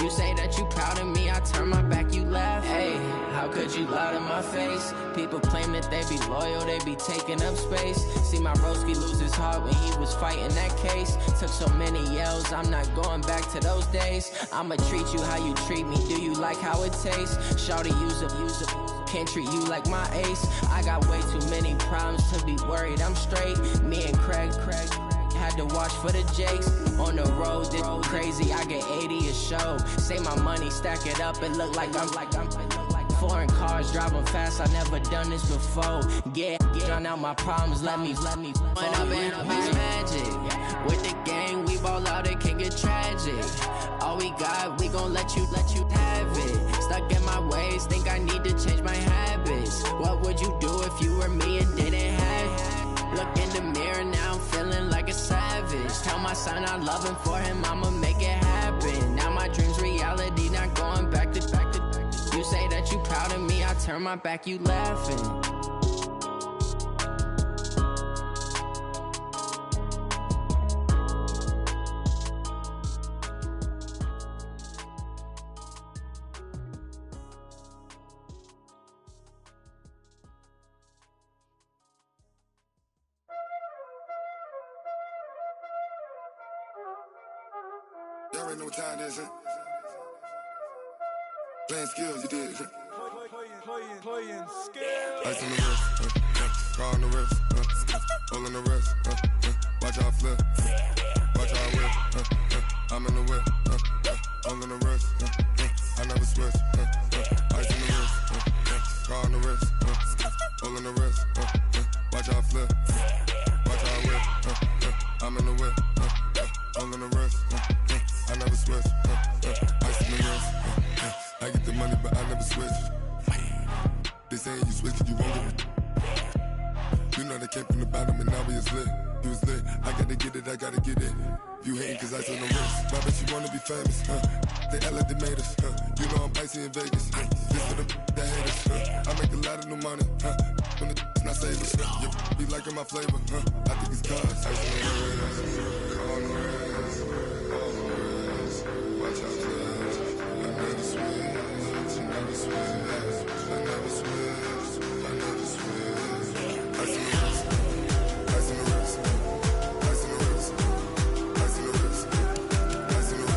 You say that you proud of me, I turn my back, you laugh. Hey, how could you lie to my face? People claim that they be loyal, they be taking up space. See my broski lose his heart when he was fighting that case. Took so many yells, I'm not going back to those days. I'ma treat you how you treat me, do you like how it tastes? Shawty, use up, can't treat you like my ace. I got way too many problems to be worried, I'm straight. Me and Craig had to watch for the Jakes. On the road, this crazy, I get 80 a show. Say my money, stack it up, it look like I'm foreign cars, driving fast, I never done this before. Get drown out my problems, let me When I've been up is magic. With the gang, we ball out, it can get tragic. All we got, we gon' let you have it. Stuck in my ways, think I need to change my habits. What would you do if you were me and didn't have it? Look in the mirror, now I'm feeling like a savage. my son, I love him for him, I'ma make it happen. Now my dream's reality, not going back to. You say that you proud of me, I turn my back, you laughing. Y'all already know what time it is, huh? Playing skills, you did, huh? Playing skills. Ice on the wrist, car on the wrist, hole in the wrist, watch how I flip, watch how I whip, I'm in the whip, hole in the wrist, I never switch, ice on the wrist, car on the wrist, hole in the wrist, watch how I flip, watch how I whip, I'm in the whip, hole in the wrist, I never switch, ice on the wrist, I get the money but I never switch. They saying you switch cause you won't get it. You know they came from the bottom and now we is lit. You was lit, I gotta get it, I gotta get it. You hating cause ice on the wrist. I bet you wanna be famous, They act like they made us, You know I'm icy in Vegas, This for the that hate us, I make a lot of new money, When the not savers, Be liking my flavor, I think it's cause ice on the wrist, on the wrist, on the wrist. Watch out, cuz I never switch, I never switch. I never switch, I never switch. Ice in the wrist, ice in the wrist, ice in the wrist, ice in the wrist, ice in the wrist,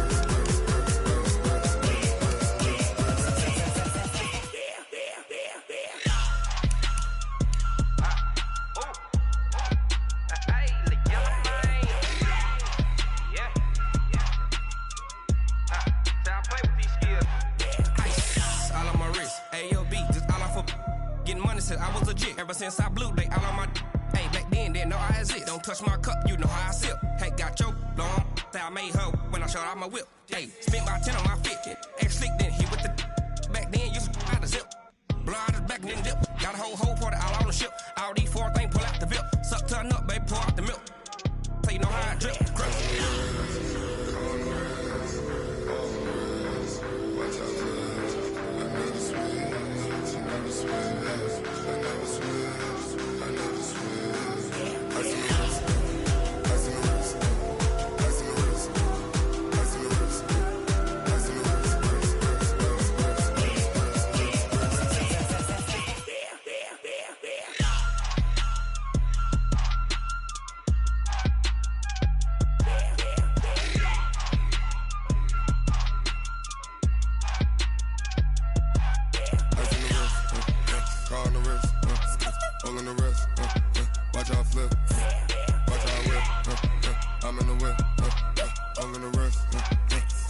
I was legit ever since I blew they all on my hey back then didn't know I had it. Don't touch my cup, you know how I sip. Hey, got your long that I made her when I showed out my whip. Hey, spent about 10 on my fit. X slick then hit with the back then used to out the zip. Blood is back then dip. Got a whole party all on the ship. All these four things pull out the VIP. Suck turn up, baby, pour out the milk. So you know how I drip. Grip. Watch out, I never switch, I never switch. I never switch, I never switch. Ice in the wrist, ice in the wrist, ice in the wrist, ice in the wrist, ice in the wrist, car on the wrist, hole in the wrist, watch how I flip, watch how I whip, I'm in the whip, hole in the wrist,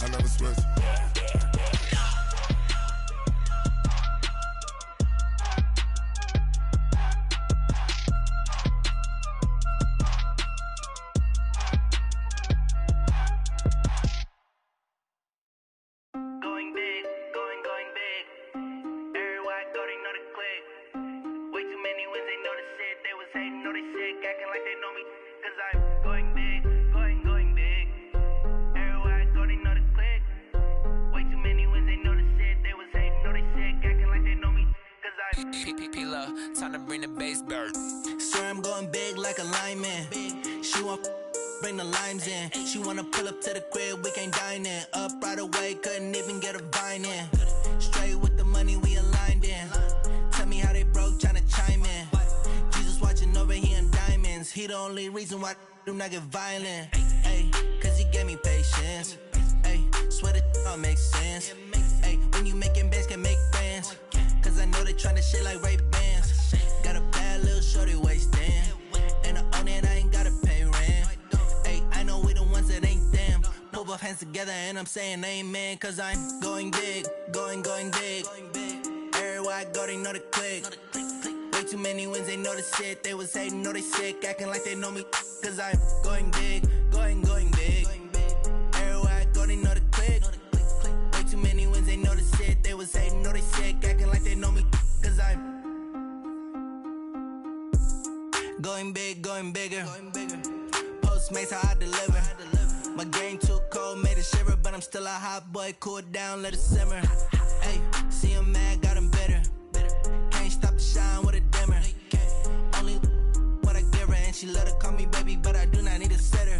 I never switch. Going big, going big. Everywhere I go, they know the click. Way too many wins, they know the shit. They was hating, know they sick, acting like they know me. Cause I'm going big, going big. Everywhere I go, they know the click. Way too many wins, they know the shit. They was hating, know they sick, acting like they know me. Cause I'm P-P-P-Love, time to bring the bass bird. Swear I'm going big like a lineman. She want bring the limes in. She wanna pull up to the crib, we can't dine in. Up right away, couldn't even get a vine in. Straight with the money we aligned in. Tell me how they broke, tryna chime in. Jesus watching over here in diamonds. He the only reason why I do not get violent. Ay, cause he gave me patience. Ay, swear that all makes sense. Ay, when you making bands, can make friends. Cause I know they tryna shit like Ray-Bans. Got a bad little shorty wasting. And I own it, I ain't gotta pay rent. Ay, I know we the ones that ain't them. Put both hands together and I'm saying amen. Cause I'm going big, going big. Everywhere I go, they know the click. Way too many wins, they know the shit. They was hating, know they sick, acting like they know me. Cause I'm going big, going big. Everywhere I go, they know the click. Way too many wins, they know the shit. They was hating, know they sick, acting like they know me. Cause I'm going big, going bigger. Postmates how I deliver. My game too cold, made it shiver, but I'm still a hot boy. Cool it down, let it simmer. Hey, see him mad, got him bitter. Can't stop the shine with a dimmer. Only what I give her, and she let her call me baby, but I do not need a sitter.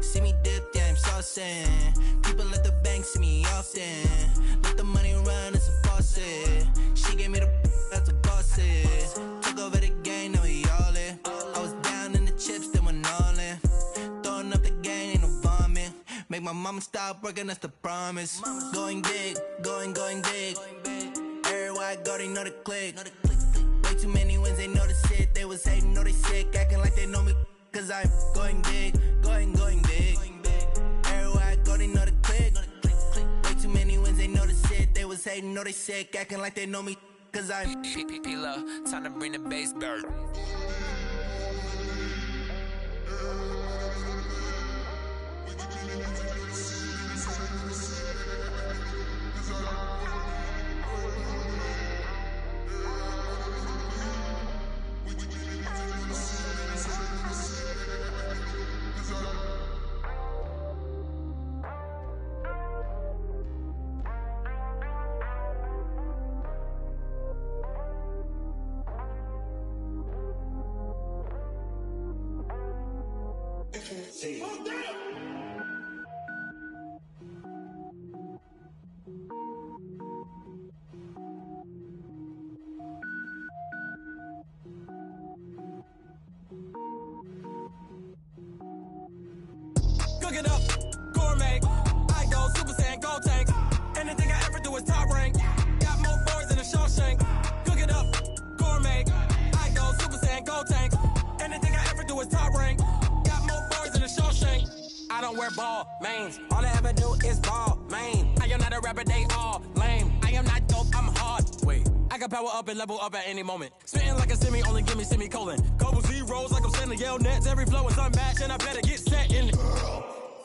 See me dip, yeah, I'm saucing. People at the bank see me often. Let the money run, it's a faucet. She gave me the that's a boss it. Took over the game, now we all in. I was down in the chips, then went all in. Throwing up the game, ain't no vomit. Make my mama stop working, that's the promise. Going big, going big. Everywhere I go, they know the click. Way too many wins, they know the shit. They was hating, know they sick, acting like they know me. Cause I'm going big, going big. Everywhere I go, they know the click. Way too many wins, they know the shit. They was hating, know they sick, acting like they know me. Cause I'm P-Love, time to bring the bass bird. Cook it up, gourmet. I go Super Saiyan, gold tank. Anything I ever do is top rank. Got more boys than a Shawshank. Cook it up, gourmet. I go Super Saiyan, gold tank. Anything I ever do is top rank. Got more boys than a Shawshank. I don't wear ball mains. All I ever do is ball main. I am not a rapper, they all lame. I am not dope, I'm hard. Wait, I can power up and level up at any moment. Spitting like a semi, only give me semicolon. Couple zeros like I'm sending yell nets. Every flow is unmatched and I better get set in.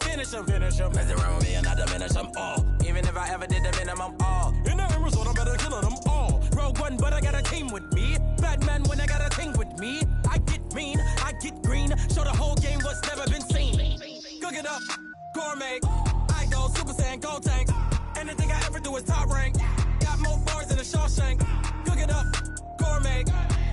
Finish them. Mess around with me and I diminish them all. Even if I ever did the minimum all. In the end result, I'm better killing them all. Rogue One, but I got a team with me. Batman when I got a thing with me. I get mean, I get green. Show the whole game what's never been seen. Cook it up, gourmet. I go Super Saiyan, gold tank. Anything I ever do is top rank. Got more bars than a Shawshank. Cook it up, gourmet.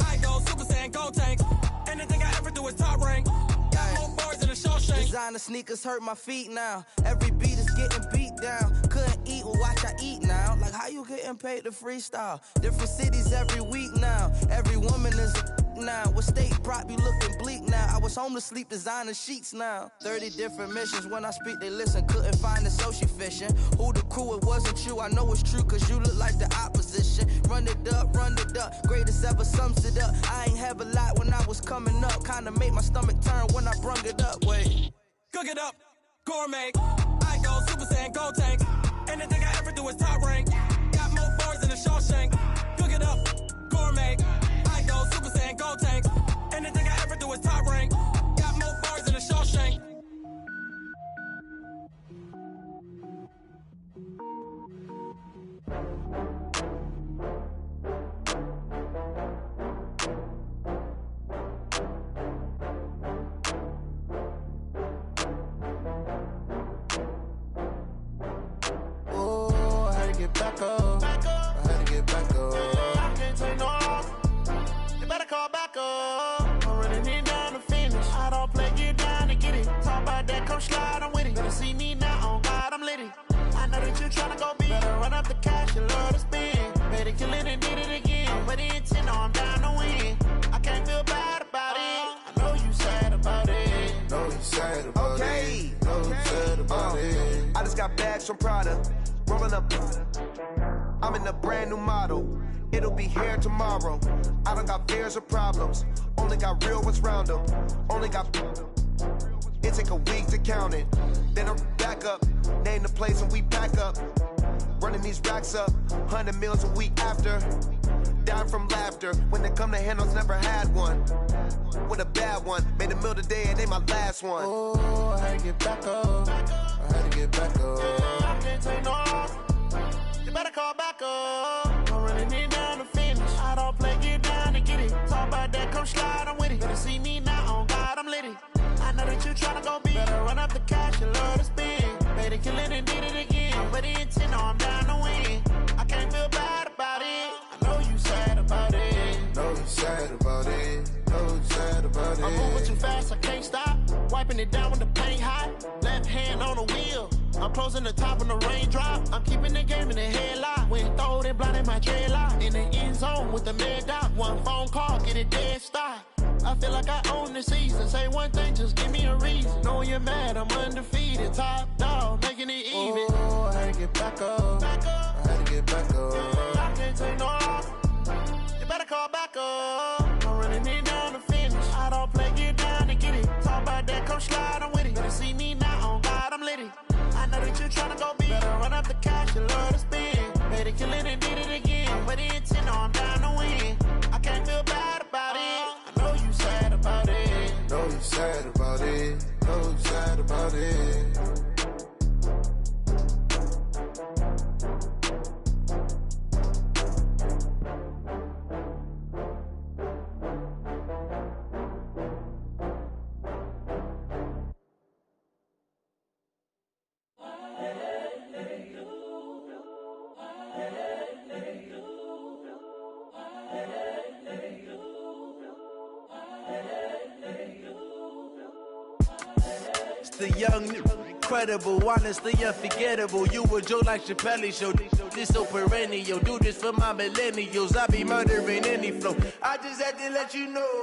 I go Super Saiyan, gold tank. Anything I ever do is top rank. Got more bars than a Shawshank. Designer sneakers hurt my feet now. Every beat is getting beat down. Couldn't eat, well watch I eat now. Like how you getting paid to freestyle? Different cities every week now. Every woman is a now. With state prop, you looking bleak now. I was home to sleep, designer sheets now. 30 different missions. When I speak, they listen. Couldn't find the social fishing. Who the crew, it wasn't you. I know it's true, cause you look like the opposition. Run it up. Greatest ever sums it up. I ain't have a lot when I was coming up. Kinda made my stomach turn when I brung it up. Wait. Cook it up, gourmet. I go Super Saiyan, gold tank. Anything I ever do is top rank. Got more bars than a Shawshank. Cook it up, gourmet. I go Super Saiyan, gold tank. Anything I ever do is top rank. Got more bars than a Shawshank. Get back up. I had to get back up. I can't take no loss. You better call back up. I'm running it down to finish. I don't play, get down to get it. Talk about that, come slide, I'm with it. Better see me now, on God, I'm litty. I know that you tryna go big. Better run up the cash, you love to spend. Better kill it and did it again. I'm with the intent, no, I'm down to win. I can't feel bad about it. I know you sad about it. Know you sad about it. Know you sad about it. I just got bags from Prada. Rolling up, I'm in a brand new model. It'll be here tomorrow. I don't got fears or problems. Only got real ones round them. Only got. It take a week to count it. Then I'm back up. Name the place and we pack up. Running these racks up. 100 meals a week after. Down from laughter. When they come to handles, never had one. With a bad one. Made a meal today and they my last one. Oh, I had to get back up. I had to get back up. I can't take no loss. You better call back up. I'm running it down to finish. I don't play, get down to get it. Talk about that, come slide, I'm with it. Better see me now, on God, I'm litty. I know that you tryna go big. Better run up the cash, you wiping it down when the paint hot. Left hand on the wheel. I'm closing the top when the raindrop. I'm keeping the game in the headlock. When throwed and blinded my dreadlock. In the end zone with the mad dot. One phone call, get it dead stop. I feel like I own the season. Say one thing, just give me a reason. Knowing you're mad, I'm undefeated. Top dog, making it even. Oh, I had to get back up. Back up. I had to get back up. I can't take no loss. You better call back up. I'm running it down to finish. I don't play, get down to get it. Talk about that, come slide, I'm with it. Better see me now, on God, I'm litty. I know that you're trying to go big. Better run up the cash, you love to spend. Made it, kill it, and did it again. I put it in 10, I'm down to win. I can't feel bad about it. I know you sad about it. Know you sad about it. Know you sad about it. The young, incredible, honestly unforgettable. You a joke like Chappelle show. This so perennial. Do this for my millennials. I be murdering any flow. I just had to let you know.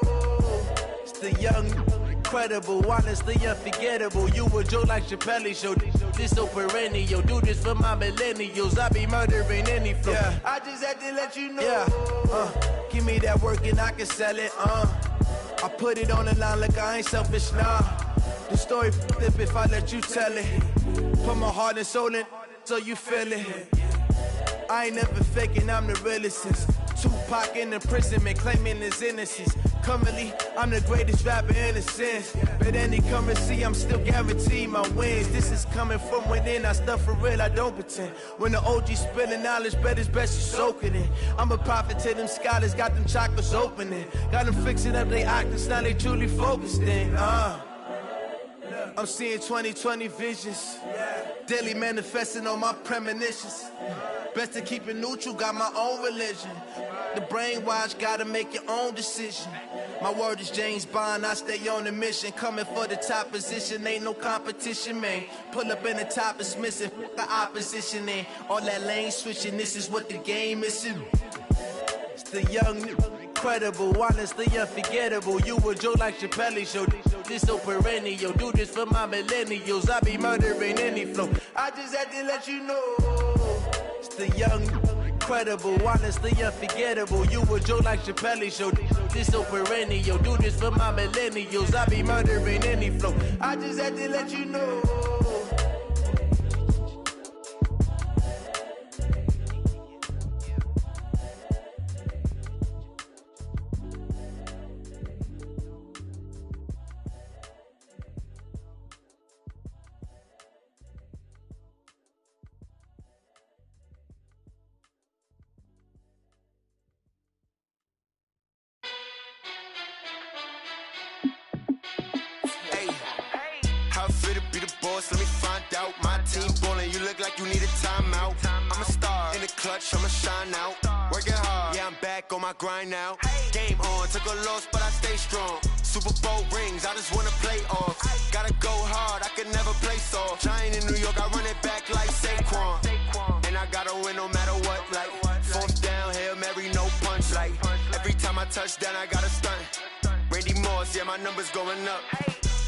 It's the young, incredible, honestly unforgettable. You a joke like Chappelle show. This so perennial. Do this for my millennials. I be murdering any flow. Yeah. I just had to let you know. Yeah. Give me that work and I can sell it. I put it on the line like I ain't selfish, nah. The story flip if I let you tell it. Put my heart and soul in so you feel it. I ain't never faking, I'm the realest since Tupac in imprisonment, claiming his innocence. Currently, I'm the greatest rapper in a sense. But any currency, I'm still guaranteed my wins. This is coming from within, I stuff for real, I don't pretend. When the OG spilling knowledge, bet it's best you soak it in. I'm a prophet to them scholars, got them chakras opening. Got them fixing up their octaves, now they truly focused in. I'm seeing 2020 visions. Daily manifesting on my premonitions. Best to keep it neutral, got my own religion. The brainwash, gotta make your own decision. My word is James Bond, I stay on the mission. Coming for the top position, ain't no competition, man. Pull up in the top, it's missing, the opposition in. All that lane switching, this is what the game is. It's the young, incredible, honestly unforgettable. You a joke like Chappelle show. This so perennial. Do this for my millennials. I be murdering any flow. I just had to let you know. It's the young, incredible, honestly unforgettable. You a joke like Chappelle show. This so perennial. Do this for my millennials. I be murdering any flow. I just had to let you know. Let me find out. My team ballin', you look like you need a timeout. I'm a star in the clutch, I'ma shine out. Working hard, yeah, I'm back on my grind now. Game on, took a loss, but I stay strong. Super Bowl rings, I just wanna play off. Gotta go hard, I can never play soft. Giant in New York, I run it back like Saquon. And I gotta win no matter what, like fourth down, Hail Mary, no punch. Like every time I touch down, I gotta stunt. Randy Moss, yeah, my numbers going up.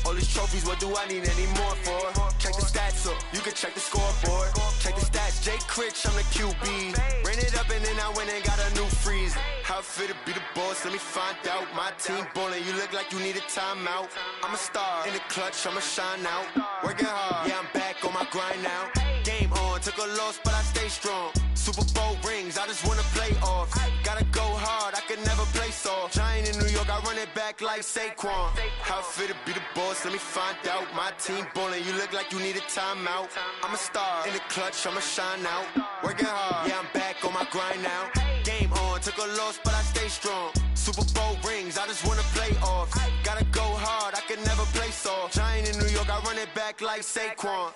All these trophies, what do I need any more for? Check the stats up, you can check the scoreboard. Check the stats, Jay Critch, I'm the QB. Ran it up and then I went and got a new freeze. How it feel to be the boss, let me find out. My team ballin', you look like you need a timeout. I'm a star in the clutch, I'ma shine out. Working hard, yeah, I'm back on my grind now. Game on, took a loss, but I stay strong. Super Bowl rings, I just wanna play off. Gotta go hard, I can never play soft. Giant in New York, I run it back like Saquon. How it feel to be the boss, let me find out. My team ballin', you look like you need a timeout. I'm a star in the clutch, I'ma shine out. Working hard, yeah, I'm back on my grind now. Game on, took a loss, but I stay strong. Super Bowl rings, I just wanna play off. Gotta go hard, I can never play soft. Giant in New York, I run it back like Saquon.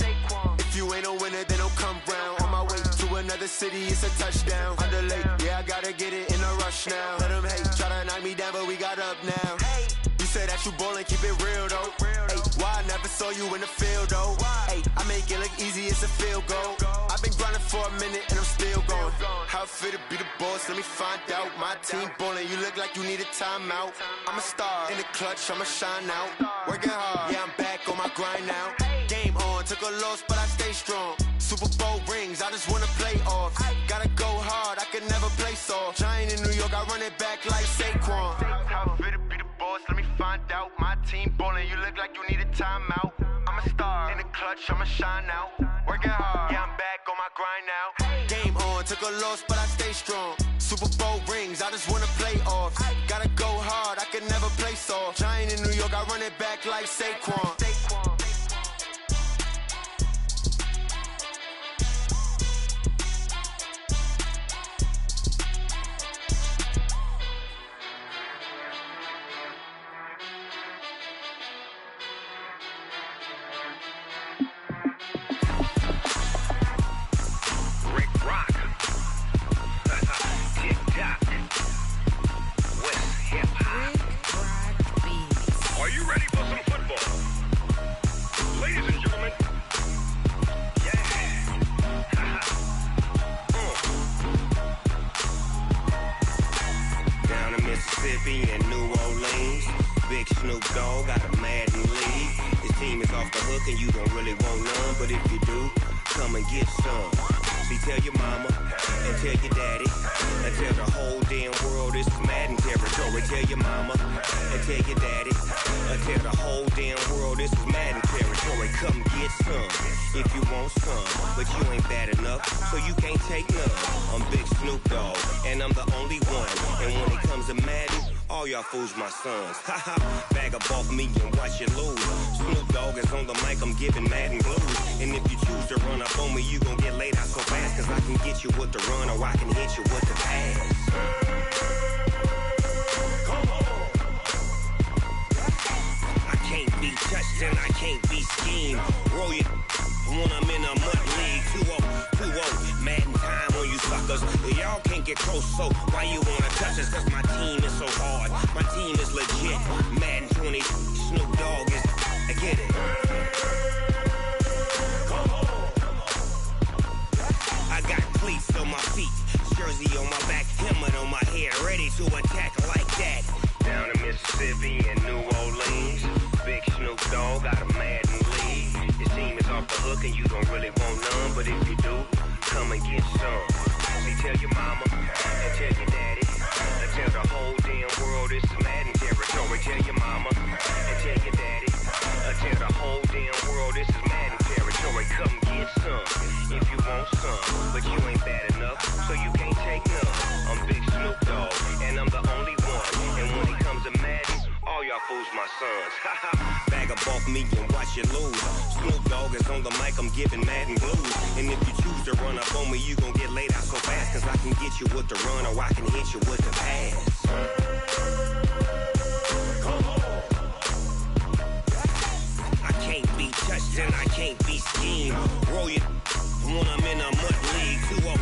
If you ain't a winner, then don't come round. On my way to another city, it's a touchdown. Underlay, yeah, I gotta get it in a rush now. Let them hate, try to knock me down, but we got up now. Used said that you ballin', keep it real though. Hey, why I never saw you in the field though? Hey, I make it look easy, it's a field goal. I've been grinding for a minute and I'm still going. How it feel to be the boss? Let me find out. My team ballin', you look like you need a timeout. I'm a star in the clutch, I'ma shine out. Working hard, yeah, I'm back on my grind now. Game on, took a loss, but I stay strong. Super Bowl rings, I just wanna play off. Gotta go hard, I can never play soft. Giant in New York, I run it back like Saquon. How it feel to be the boss? Let me find out. My team ballin', you look like you need a timeout. I'm a star in the clutch, I'ma shine out. Working hard, yeah, I'm back on my grind now. Game on, took a loss, but I stay strong. Super Bowl rings, I just wanna play off. Gotta go hard, I can never play soft. Giant in New York, I run it back like Saquon. And New Orleans, Big Snoop Dogg got a Madden league. His team is off the hook and you don't really want none, but if you do, come and get some. See, tell your mama and tell your daddy and tell the whole damn world this is Madden territory. Tell your mama and tell your daddy and tell the whole damn world this is Madden territory. Come get some if you want some, but you ain't bad enough, so you can't take none. I'm Big Snoop Dogg and I'm the only one, and when it comes to Madden, all y'all fools my sons. Haha, bag up off me and watch you lose. Snoop Dogg is on the mic, I'm giving Madden blues. And if you choose to run up on me, you gon' get laid out so fast, cause I can get you with the run or I can hit you with the pass. Come on. I can't be touched and I can't be schemed. Roll you when I'm in a mud league. 2-0, Madden time on you suckers. Y'all can't get close, so why you wanna touch us? Cause my team is so hard, my team is legit. Madden 20, Snoop Dogg is, I get it. Come on. I got cleats on my feet, jersey on my back, helmet on my head, ready to attack like that. Down in Mississippi and New Orleans, Big Snoop Dogg got a Madden league. Your team is off the hook and you don't really want none, but if you do, come and get some. See, tell your mama and tell your daddy and tell the whole damn world this is Madden territory. Tell your mama and tell your daddy and tell the whole damn world this is Madden territory. Come get some if you want some, but you ain't bad enough, so you can't take none. I'm Big Snoop Dogg and I'm the only one, and when it comes to Madden, all y'all fools my sons. Bag up off me and watch you lose. Snoop Dogg is on the mic, I'm giving Madden blues. And if you choose to run up on me, you gon' get laid out so fast, cause I can get you with the run or I can hit you with the pass. Come on. I can't be touched and I can't be schemed. Roll you when I'm in a mud league. 2-0,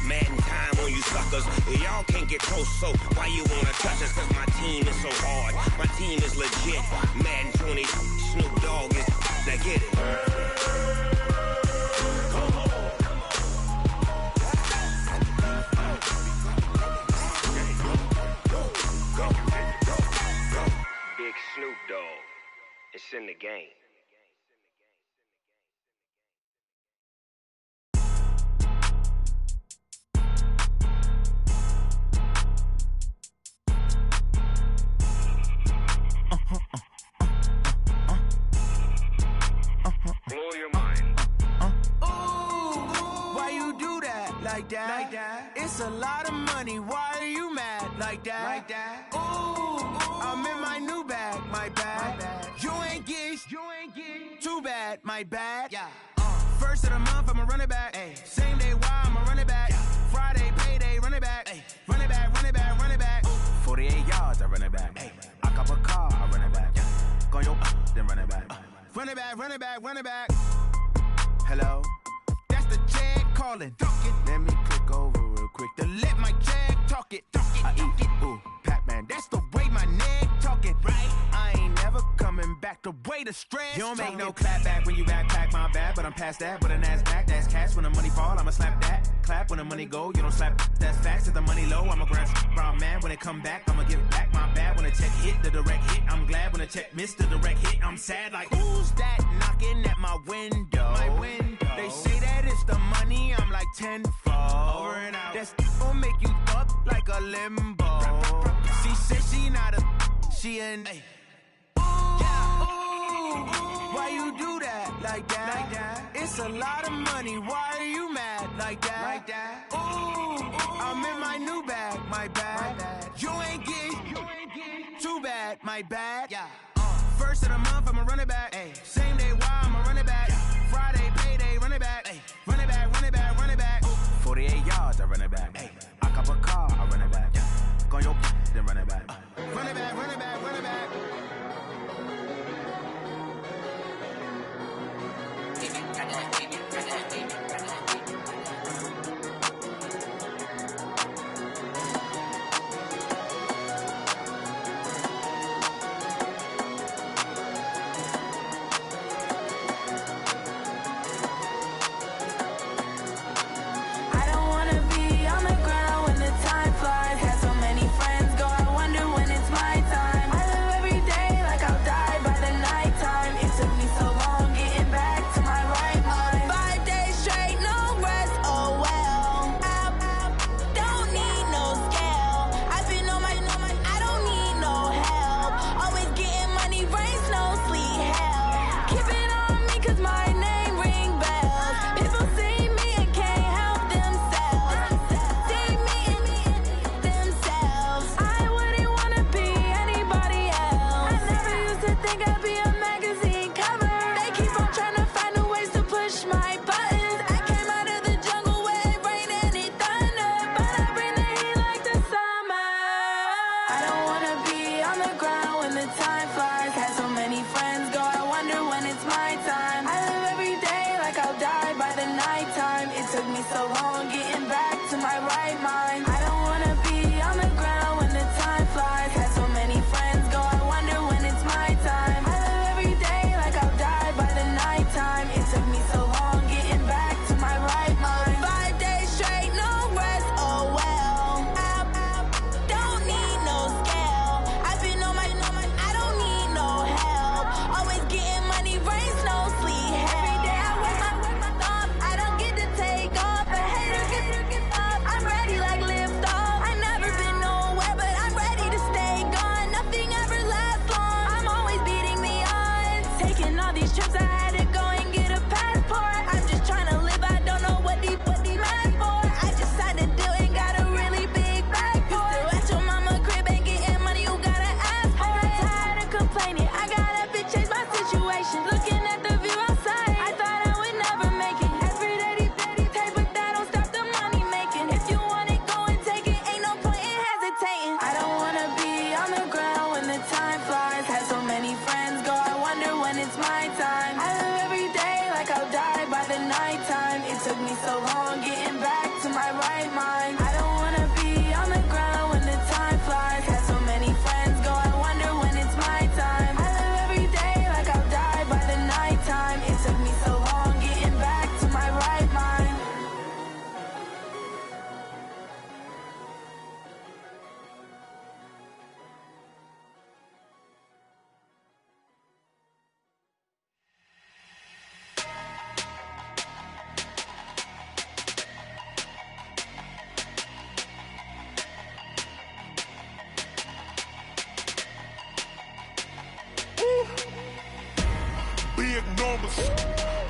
Madden time on you suckers. Y'all can't get close, so why you wanna touch us? Cause my team is so hard, my team is legit. Madden 20, Snoop Dogg is, now get it. Come on. Go. Big Snoop Dogg, it's in the game. Blow your mind. Why you do that? Like that? It's a lot of money. Why are you mad? Like that? Ooh, I'm in my new bag. My bad. You ain't get too bad. My bad. Yeah. First of the month, I'ma run it back. Ay. Same day, why I'ma run it back. Yeah. Friday, payday, run it back. Ay. Run it back, run it back, run it back. 48 yards, I run it back. Ay. I cop a car, I run it back. Yeah. Go yo, then run it back. Run it back, run it back, run it back. Hello? That's the jag calling. Let me click over real quick to let my jag talk it. I eat it, ooh, Pac-Man. That's the way my neck talk talking. Right. I ain't never coming back the way the stress. You don't make no clap back when you backpack, my bad. But I'm past that with a NASDAQ. That's cash when the money fall, I'ma slap that. Clap when the money go, you don't slap. That's facts. If the money low, I'ma grab brown man. When it come back, I'ma give back my bad. When the check hit, the direct hit. I'm glad when the check missed the direct hit. I'm sad like, who's that knocking at my window? My window. They say that it's the money, I'm like tenfold. Over and out. That's gon' make you up like a limbo. She said she not a, she an. Ooh, yeah. Ooh, why you do that like that? Like that? It's a lot of money. Why are you mad like that? Like that? Ooh, I'm in my new bag, my bad. You ain't getting too bad, my bad. Yeah. First of the month, I'ma run it back. Ay. Same day, why I'ma run it back. Yeah. Friday, payday, run it back. Ay. Run it back, run it back, run it back. 48 yards, I run it back. Ay. I cop a car, I run it back. Yeah. Go on your then run it back. Run it back, run it back, run it back.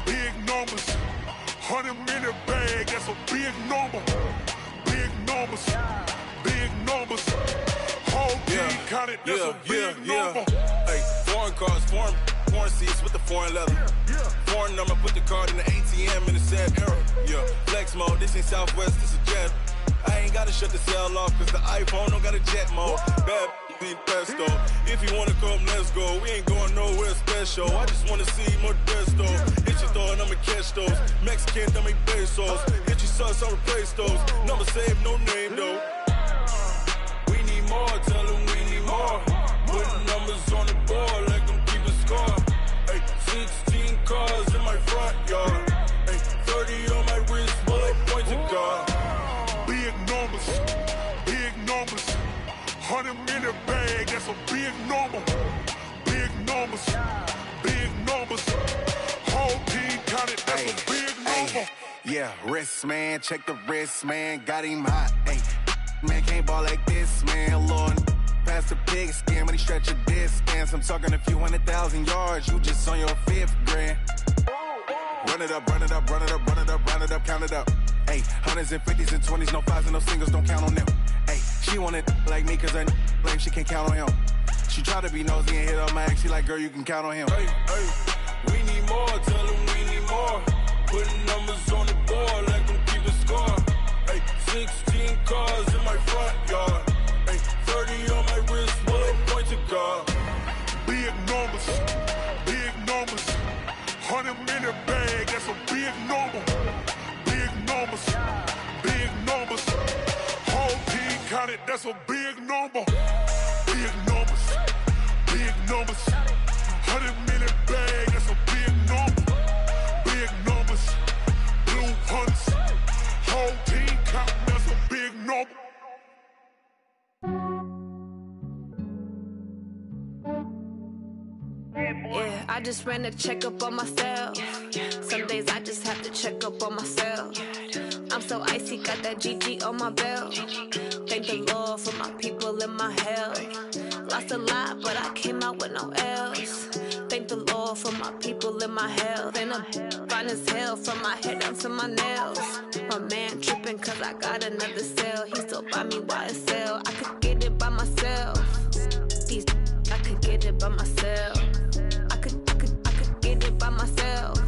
Big numbers, 100-minute bag, that's a big number. Big numbers, whole team counted, that's a big number. Hey, foreign cars, foreign seats with the foreign leather. Foreign number, put the card in the ATM in the sad era. Yeah, flex mode, this ain't Southwest, this is jet. I ain't gotta shut the cell off, cause the iPhone don't got a jet mode. Bad be pesto. If you wanna come, let's go. We ain't going nowhere special. I just wanna see more Modesto. Hit your throw and I'ma catch those. Mexican, dummy pesos. Hit your sus, I'll replace those. Number save, no name though. We need more, tell them we need more. Putting numbers on the board, let them keep a score. Ay, 16 cars in my front yard. Ay, 30 on my wrist, bullet point to God. Big numbers, 100 in the bag, that's a big number. Big numbers, whole team counted, that's a big number. Yeah, wrist man, check the wrist man, got him hot. Ay, man can't ball like this, man. Lord, pass the pig skin when he stretch a distance. I'm talking a few 100,000 yards, you just on your 5th grand. Run it up, count it up. Ay, hundreds and 50s and 20s, no 5s and no singles, don't count on them. Ay, she want it like me, cause I like she can't count on him. She try to be nosy and hit up my ex, she like, girl, you can count on him. Hey, we need more, tell them we need more. Putting numbers on the board, let them keep a score. Ay, 16 cars in my front yard. Ay, 30 on my wrist, bullet point to God. Big numbers, 100 in the bag, that's a big number. Big numbers, whole team counted, that's a big number. Big numbers, 100 in the bag, that's a big number. Big numbers, blue hunts, whole team counting, that's a big number. Yeah, I just ran a checkup on myself. Some days I just have to check up on myself. I'm so icy, got that GG on my belt. Thank the Lord for my people in my health. Lost a lot, but I came out with no L's. Thank the Lord for my people in my health. And I'm fine as hell from my head down to my nails. My man tripping cause I got another cell. He still buy me YSL. I could get it by myself. These I could get it by myself. I could get it by myself.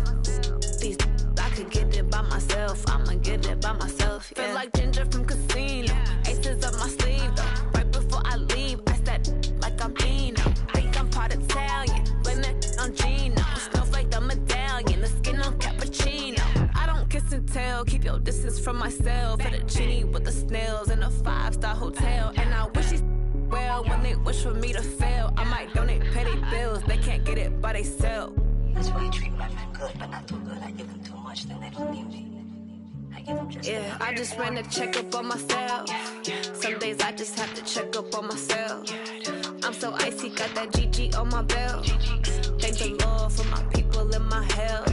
These I could get it by myself. I'ma get it by myself. Yeah. Feel like Ginger from Casino. Aces up my sleeve though. Right before I leave, I said like I'm Dino. Think I'm part Italian. Blame that on Gino. Snowflake the medallion. The skin on cappuccino. I don't kiss and tell. Keep your distance from myself. Fettuccine with the snails in a 5-star hotel. And I wish he's well when they wish for me to fail. I might donate petty bills. They can't get it by themselves. That's why you treat my men good, but not too good. I give them too much, then they don't need me. I give them just yeah, I just ran a checkup on myself. Some days I just have to check up on myself. I'm so icy, got that GG on my belt. Thank the Lord for my people in my health.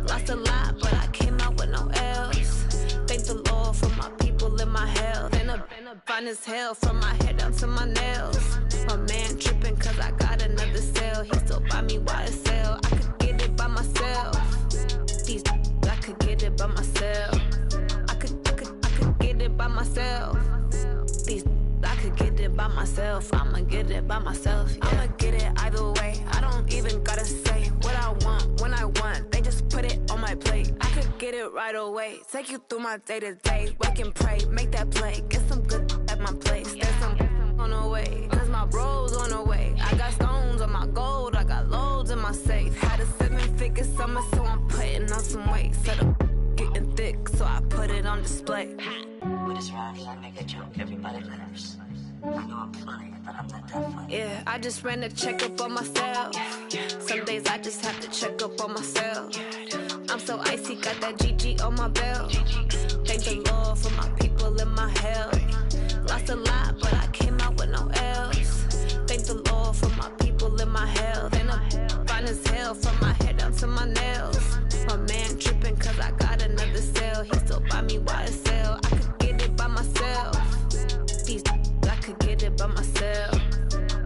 Lost a lot, but I came out with no L's. Thank the Lord for my people in my health. And I'm fine as hell from my head down to my nails. My man tripping cause I got another cell. He still buy me YSL. I could get it by myself. These I could get it by myself. I could get it by myself. These I could get it by myself. I'ma get it by myself. Yeah. I'ma get it either way. I don't even gotta say what I want when I want. They just put it on my plate. I could get it right away. Take you through my day to day. Wake and pray, make that play. Get some good at my place. There's some on the way. Cause my bro's on the way. I got stones on my gold. I got loads in my safe. Had a 7-figure summer, so I'm putting on some weight. Set up getting thick, so I put it on display. With this round, I make a joke, everybody laughs. I know I'm funny, but I'm not that funny. Yeah, I just ran a checkup on myself. Some days I just have to check up on myself. I'm so icy, got that GG on my belt. Thank the Lord for my people in my health. Lost a lot, but I came out with no L's. Thank the Lord for my people in my health. And I'm fine as hell from my head down to my nails. My man tripping cause I got another cell. He still buy me YSL. I could get it by myself. These I could get it by myself.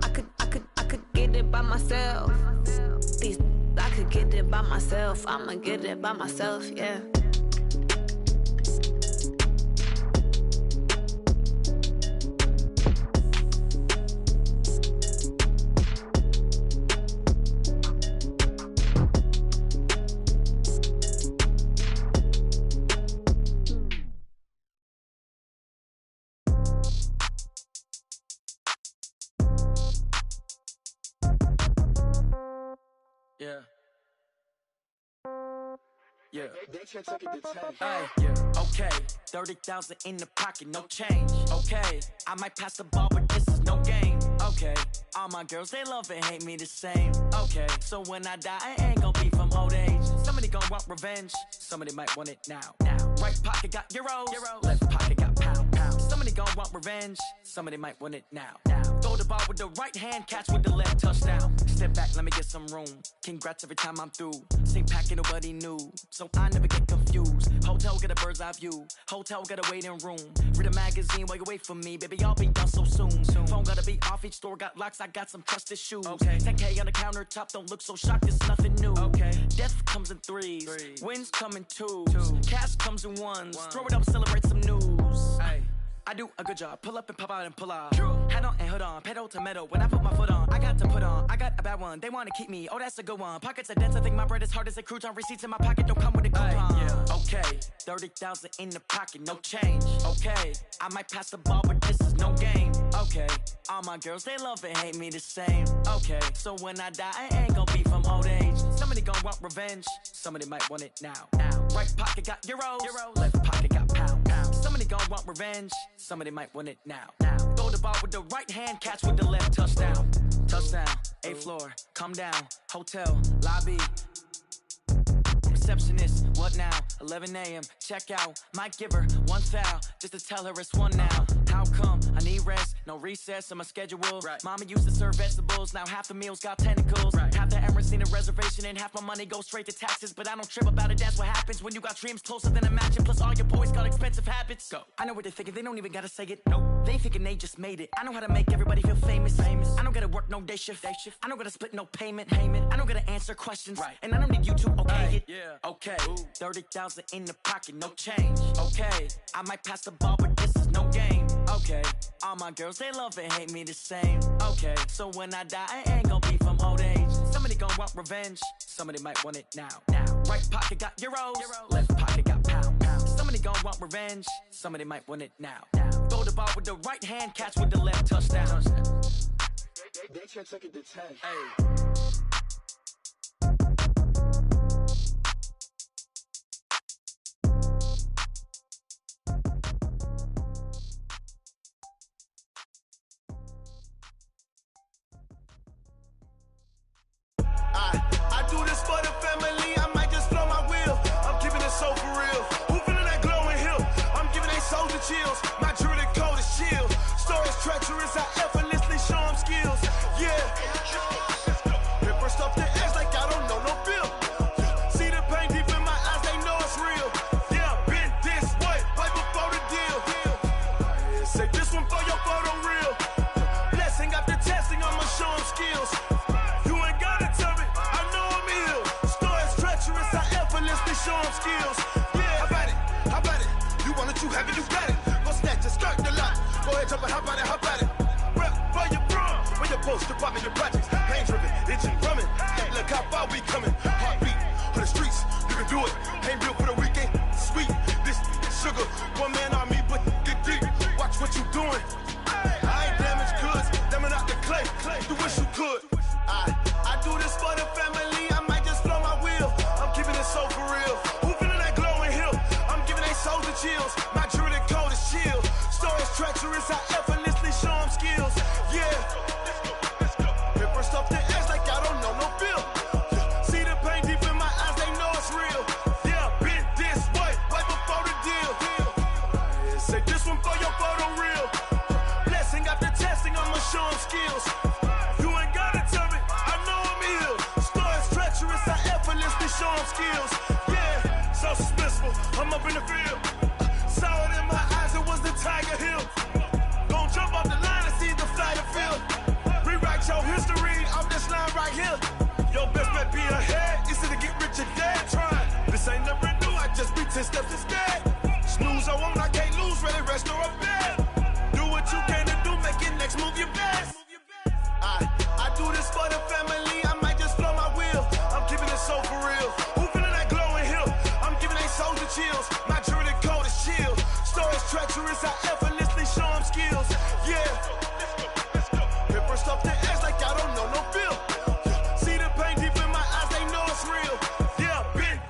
I could get it by myself. These I could get it by myself. I'ma get it by myself, yeah. Yeah. Yeah. Hey, yeah. Okay. 30,000 in the pocket, no change. Okay. I might pass the ball, but this is no game. Okay, all my girls, they love and hate me the same. Okay, so when I die, I ain't gon' be from old age. Somebody gon' want revenge, somebody might want it now. Right pocket got euros, left pocket got pounds. Somebody gon' want revenge, somebody might want it now. Throw the ball with the right hand, catch with the left, touchdown. Step back, let me get some room. Congrats every time I'm through. Same packet, nobody knew, so I never get confused. Hotel get a bird's eye view, hotel get a waiting room. Read a magazine while you wait for me, baby, I'll be done so soon. Phone gotta be off, each store got locks, I got some trusted shoes. 10K on the countertop, don't look so shocked, it's nothing new. Death comes in threes, wins come in twos, cash comes in ones. Throw it up, celebrate some news. I do a good job, pull up and pop out and pull out. Head on and hood on, pedal to metal. When I put my foot on, I got to put on. I got a bad one, they wanna keep me, oh that's a good one. Pockets are dense, I think my bread is hard as a crouton. Receipts in my pocket don't come with a coupon. Okay, 30,000 in the pocket, no change. Okay, I might pass the ball, but this is no game. Okay, all my girls, they love and hate me the same. Okay, so when I die, I ain't gon' be from old age. Somebody gon' want revenge, somebody might want it now. Right pocket got euros, left pocket got pounds. Somebody gon' want revenge, somebody might want it now. Throw the ball with the right hand, catch with the left, touchdown. Touchdown, 8th floor, come down, hotel, lobby. Receptionist, what now? 11 a.m., check out. Might give her one foul, just to tell her it's one now. How come? I need rest, no recess in my schedule. Mama used to serve vegetables, now half the meals got tentacles. Half the Emirates need a reservation and half my money goes straight to taxes. But I don't trip about it, that's what happens when you got dreams closer than imagine. Plus all your boys got expensive habits. Go. I know what they're thinking, they don't even gotta say it. Nope. They thinking they just made it. I know how to make everybody feel famous. I don't gotta work no day shift. I don't gotta split no payment. I don't gotta answer questions. And I don't need you to okay it. Okay, 30,000 in the pocket, no change. Okay, I might pass the ball, but this is no game. Okay, all my girls, they love and hate me the same. Okay, so when I die, I ain't gon' be from old age. Somebody gon' want revenge, somebody might want it now. Right pocket got euros, left pocket got pounds. Somebody gon' want revenge, somebody might want it now. Throw the ball with the right hand, catch with the left, touchdown. They can't take it to 10. I do this for the family, I might just blow my wheel. I'm keeping it so for real. Who feeling that glowing hill? I'm giving they soldier chills. My jewelry code is chill. Stories treacherous, I effortlessly show them skills. Yeah. Paper stuff the edge like I don't know no bill. See the pain deep in my eyes, they know it's real. Yeah, been this way, right before the deal. Say this one for your photo real. Blessing after testing, I'ma show them skills. Show them skills. Yeah, how about it? You want it, you have it, you got it. Go snatch it, skirt the lot. Go ahead, jump it, how about it? Rep for your bro, for your post, your pop, your projects. Pain driven, itching, drumming. Look how far we coming. Heartbeat for the streets, you can do it. Ain't built for the weekend, sweet. This sugar, one man on me, but get deep. Watch what you doing. I ain't damaged goods, damn out the clay. You wish you could. I do this for the family, I might just blow my wheel. I'm keeping it so for real. Who feeling that glowing hill? I'm giving they soldier chills. My jewelry code is chill. Stories treacherous, I effortlessly show them skills. Yeah. Paper stuff the edge like I don't know no bill. See the pain deep in my eyes, they know it's real. Yeah, been this way, right before the deal. Say this one for your photo real. Blessing after testing, I'ma show them skills. Show them skills, yeah, so suspenseful. I'm up in the field, saw it in my eyes, it was the Tiger Hill. Gon' jump off the line and see the flight of field. Rewrite your history off this line right here. Your best bet be ahead, easy to get rich or dead. Trying, this ain't never new, I just be 10 steps instead. Snooze I won't, I can't lose, ready, rest or up bed. Do what you can to do, make your next move your best. I do this for the family, I might just blow my wheel. I'm keeping it so for real. Who feeling that glowing hill? I'm giving they soldier chills. My jewelry code is chill. Stories treacherous, I effortlessly show them skills. Yeah. Paper stuff the edge like I don't know no bill. See the pain deep in my eyes, they know it's real. Yeah, been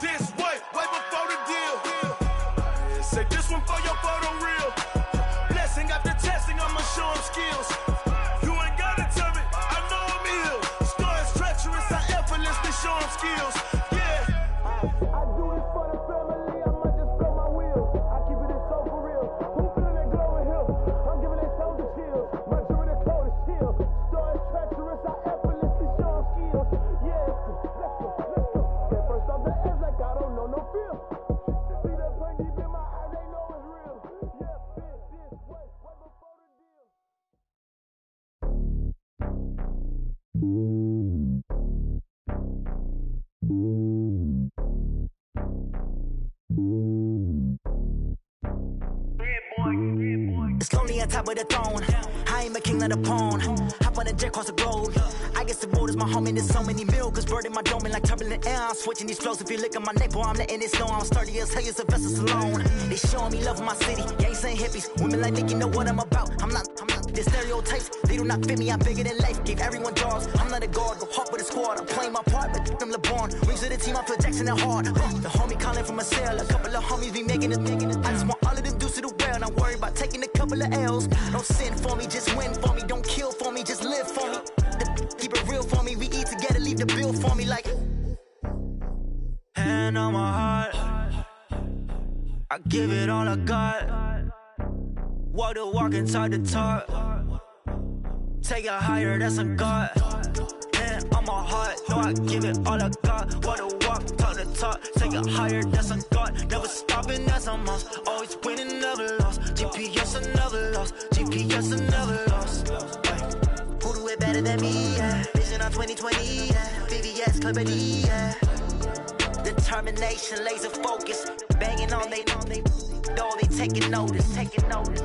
It's lonely on top of the throne. I ain't a king of the pawn. Hop on a jet across the globe. I guess the world is my home and there's so many milkers birding my dome like turbulent air. I'm switching these flows. If you look at my neck, boy, I'm letting it snow. I'm sturdy as hell, a vessel alone. They showing me love in my city. Gangs ain't hippies. Women like Nick, you know what I'm about. I'm not. The stereotypes, they do not fit me. I'm bigger than life. Gave everyone jobs. I'm not a guard. Go hard with a squad. I'm playing my part, but them LeBron. Rings to the team. I feel Jackson and hard. The homie calling from a cell. A couple of homies be making it. I just want all of them dudes to do well. Not worry about taking a couple of L's. Don't sin for me, just win for me. Don't kill for me, just live for me. Keep it real for me. We eat together, leave the bill for me like. Hand on my heart, I give it all I got. Walk the walk inside the talk. Take it higher, that's a God. Hand on my heart, no, I give it all I got. Walk the walk, talk the talk. Take it higher, that's a God. Never stopping, that's a must. Always winning, never lost. GPS, I never lost. GPS, I never lost. Who do it better than me? Yeah. Vision on 2020. Yeah. VVS, Clippity. Yeah. Determination, laser focus. Banging on they, though they taking notice. Taking notice.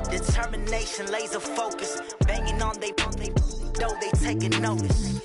Determination, laser focus. Banging on they, though they taking notice.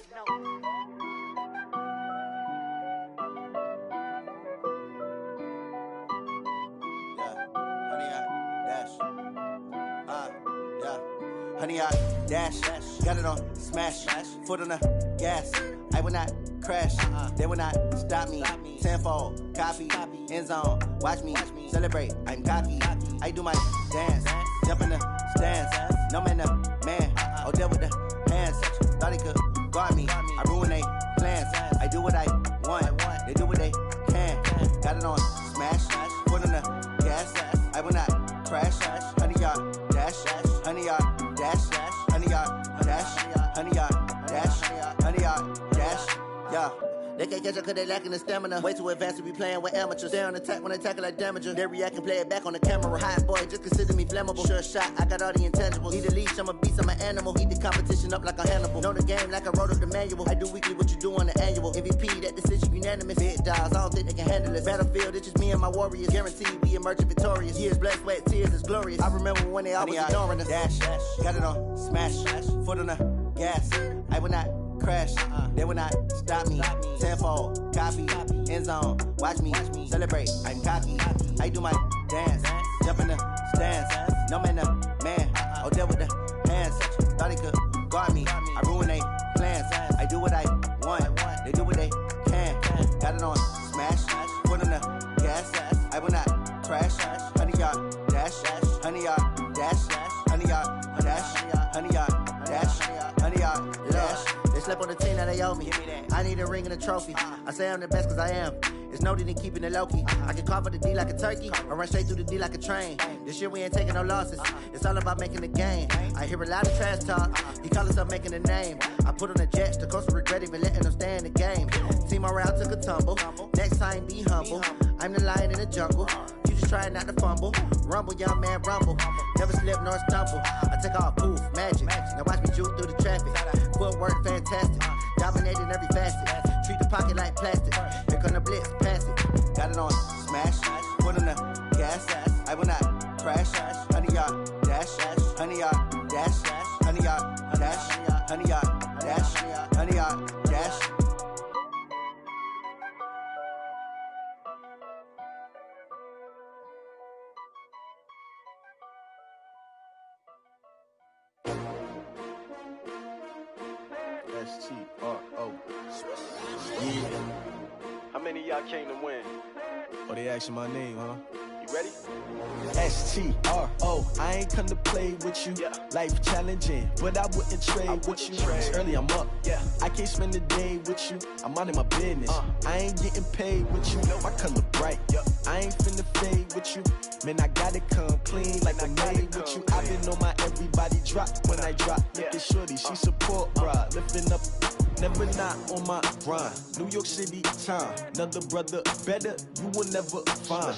Honey, I dash, got it on smash, foot on the gas. I will not crash, they will not stop me. Tenfold, copy, end zone, watch me celebrate. I'm cocky, I do my dance, jump in the stands. No man, man, I'll deal with the hands. Thought he could guard me, I ruin they plans. I do what I want, they do what they can. Got it on smash, foot on the gas. I will not crash, honey, y'all dash, honey, y'all dash, honey, y'all dash, honey, y'all dash, honey, y'all dash, yeah. They can't catch up cause they lacking the stamina. Way too advanced to be playing with amateurs. Stay on attack when they tackle like damager. They react and play it back on the camera. Hot boy, just consider me flammable. Sure shot, I got all the intangibles. Need a leash, I'm a beast, I'm an animal. Eat the competition up like a Hannibal. Know the game like I wrote up the manual. I do weekly what you do on the annual. MVP, that decision unanimous. Big dogs, I don't think they can handle it. Battlefield, it's just me and my warriors. Guaranteed we emerging victorious. Years, blood, sweat, tears, it's glorious. I remember when they always ignoring us. Dash, got it on smash, foot on the gas. I will not crash, they will not stop me. Tenfold, copy, end zone, watch me celebrate. I'm cocky, I do my dance, jump in the stands. No man, man, I'll deal with the hands. Thought he could guard me, I ruin they plans. I do what I want, they do what they can. Got it on smash, foot on the gas. I will not crash, honey, y'all dash, honey, y'all dash, honey, y'all dash, honey, y'all dash, honey, y'all dash. They slept on the team that they owe me. I need a ring and a trophy. I say I'm the best cause I am. It's no need in keeping it low-key. I can carve up the D like a turkey or run straight through the D like a train. This year we ain't taking no losses. It's all about making the game. I hear a lot of trash talk. He call himself making a name. I put on the jets. The coach regret even letting them stay in the game. Team morale took a tumble. Next time be humble. I'm the lion in the jungle. You just trying not to fumble. Rumble, young man, rumble. Never slip nor stumble. I take off, poof, magic. Now watch me juke through the traffic. Footwork fantastic. Dominating every facet. Treat the pocket like plastic. Here come the blitz, pass it. Got it on smash. Foot on the gas. I will not crash. Honey, y'all dash. Honey, y'all dash. Honey, y'all dash. Honey, y'all dash. Honey, y'all dash. STRO. Yeah. How many of y'all came to win? Oh, they asking my name, huh? You ready? STRO, I ain't come to play with you. Life challenging, but I wouldn't trade with you. It's early, I'm up. I can't spend the day with you. I'm minding my business. I ain't getting paid with you. My color bright. I ain't finna fade with you. Man, I gotta come clean like I made with you. I've been on my everybody drop when I drop. Look at shorty, she support, bruh. Lifting up. Never not on my grind. New York City time. Another brother better, you will never find.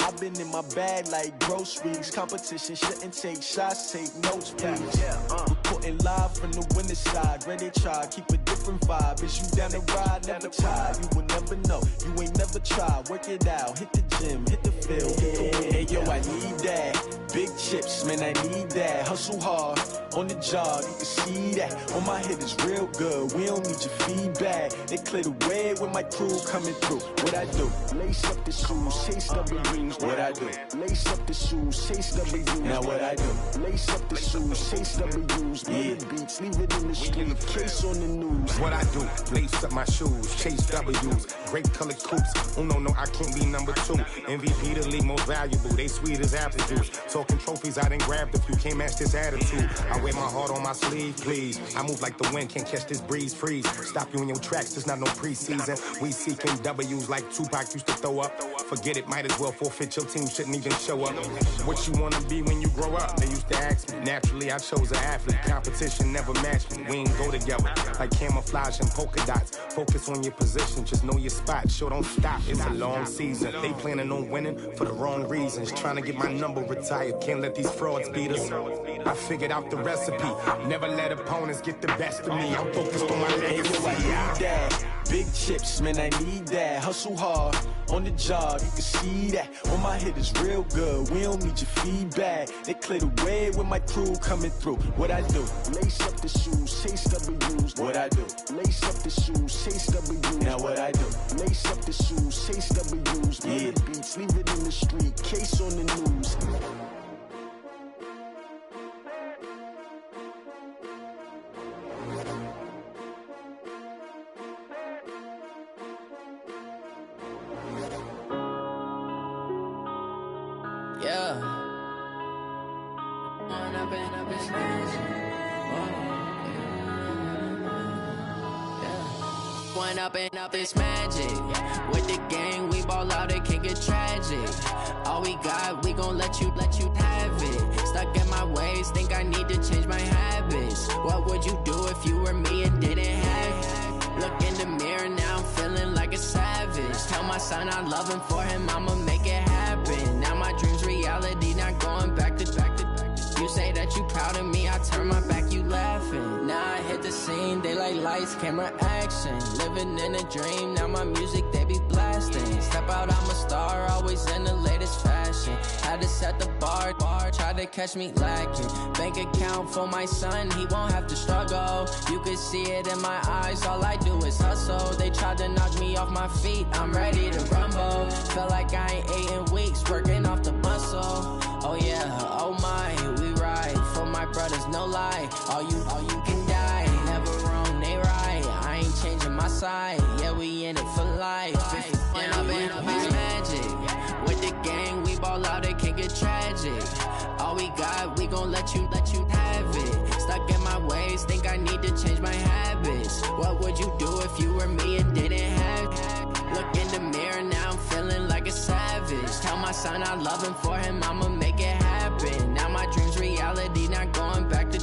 I've been in my bag like groceries. Competition shouldn't take shots, take notes, please. Reporting live from the winning side. Ready to try, keep a different vibe. Is you down the ride, never tired. You will never know, you ain't never tried. Work it out, hit the gym, hit the field, hit the win. Hey yo, I need that. Big chips, man, I need that. Hustle hard, on the job, you can see that. On my head is real good, we don't need your feedback. They clear the way when my crew coming through. What I do? Lace up the shoes, chase W's. What I do? Lace up the shoes, chase W's. Now what I do? Lace up the shoes, chase W's. Million beats, leave it in the street, case on the news. What I do? Lace up my shoes, chase W's. Great colored coops. Oh no, I can't be number 2. MVP the league most valuable. They sweet as apple juice. Talking trophies, I done grabbed a few. Can't match this attitude. I wear my heart on my sleeve, please. I move like the wind, can't catch this breeze, freeze. Stop you in your tracks, there's not no preseason. We seeking W's like Tupac used to throw up. Forget it, might as well forfeit. Your team shouldn't even show up. What you wanna be when you grow up? They used to ask me. Naturally, I chose an athlete. Competition never matched me. We ain't go together like camouflage and polka dots. Focus on your position, just know your spot. Sure, don't stop. It's a long season. They planning on winning for the wrong reasons. Trying to get my number retired. Can't let these frauds beat us. I figured out the recipe. Never let opponents get the best of me. I'm focused on my legacy. Big chips, man, I need that. Hustle hard, on the job, you can see that. On my head is real good, we don't need your feedback. They clear the way when my crew coming through. What I do? Lace up the shoes, chase W's. What I do? Lace up the shoes, chase W's. Now what I do? Lace up the shoes, chase W's. Million beats, leave it in the street, case on the news. Up this magic. With the gang, we ball out, it can get tragic. All we got, we gon' let you have it. Stuck in my ways, think I need to change my habits. What would you do if you were me and didn't have it? Look in the mirror, now I'm feeling like a savage. Tell my son I love him, for him I'ma make it happen. Now my dream's reality, not going back to. You say that you proud of me, I turn my back, you laughing. Now I hit the scene, they like lights, camera, action. Living in a dream, now my music, they be blasting. Step out, I'm a star, always in the latest fashion. Had to set the bar, try to catch me lacking. Bank account for my son, he won't have to struggle. You can see it in my eyes, all I do is hustle. They tried to knock me off my feet, I'm ready to rumble. Feel like I ain't ate in weeks, working off the muscle. Oh yeah, oh my, we ride for my brothers, no lie. All you can die, never wrong, they right. I ain't changing my side, yeah, we in it for life. When up it's magic. With the gang, we ball out, it can get tragic. All we got, we gon' let you have it. Stuck in my ways, think I need to change my habits. What would you do if you were me and didn't have it? Look in the mirror, now I'm feeling like a savage. Tell my son I love him, for him I'ma make it happen. Now my dream's reality, not going back to.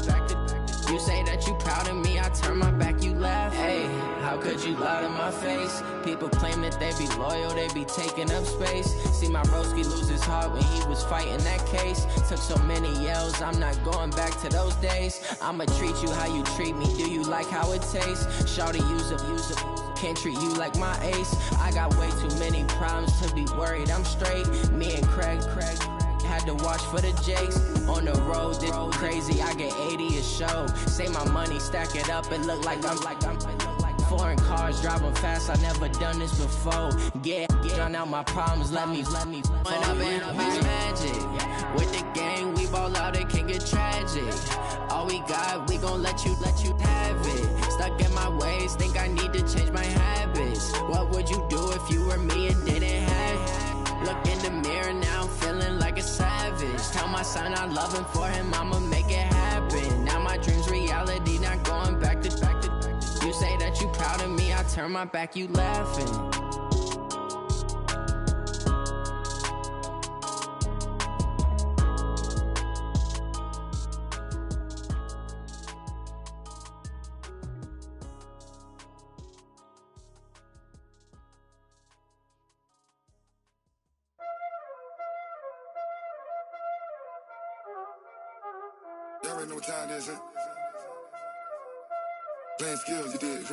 You say that you proud of me, I turn my back, you laugh. Hey, how could you lie to my face? People claim that they be loyal, they be taking up space. See my broski lose his heart when he was fighting that case. Took so many yells, I'm not going back to those days. I'ma treat you how you treat me, do you like how it tastes? Shawty, use up. Can't treat you like my ace. I got way too many problems to be worried, I'm straight. Me and Craig had to watch for the Jakes. On the road, this crazy, I get 80 a show. Say my money, stack it up, it look like I'm foreign cars, driving fast, I never done this before. Get on out my problems, let me When up it's magic. With the gang, we ball out, it can get tragic. All we got, we gon' let you have it. Stuck in my ways, think I need to change my habits. What would you do if you were me and didn't have it? Look in the mirror now, I'm feeling like a savage. Tell my son I love him, for him I'ma make it happen. Now my dream's reality, not going back to. You say that you proud of me, I turn my back, you laughing. Y'all already know what time it is, huh? Playing skills, you did.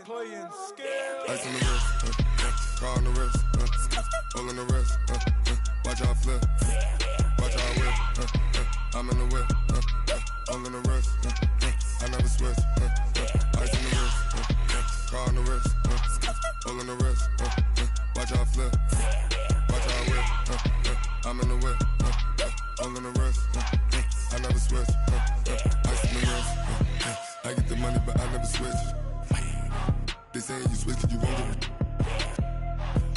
Playing skills. Ice on the wrist, car on the wrist, all on the wrist, watch out flip, watch out whip, I'm in the whip, all on the wrist, I never switch, ice on the wrist, car on the wrist, all on the wrist, watch out flip, watch out whip, I'm in the whip, all on the wrist, I never switch, ice on the wrist, I get the money but I never switch. They saying you switch and you won't get it.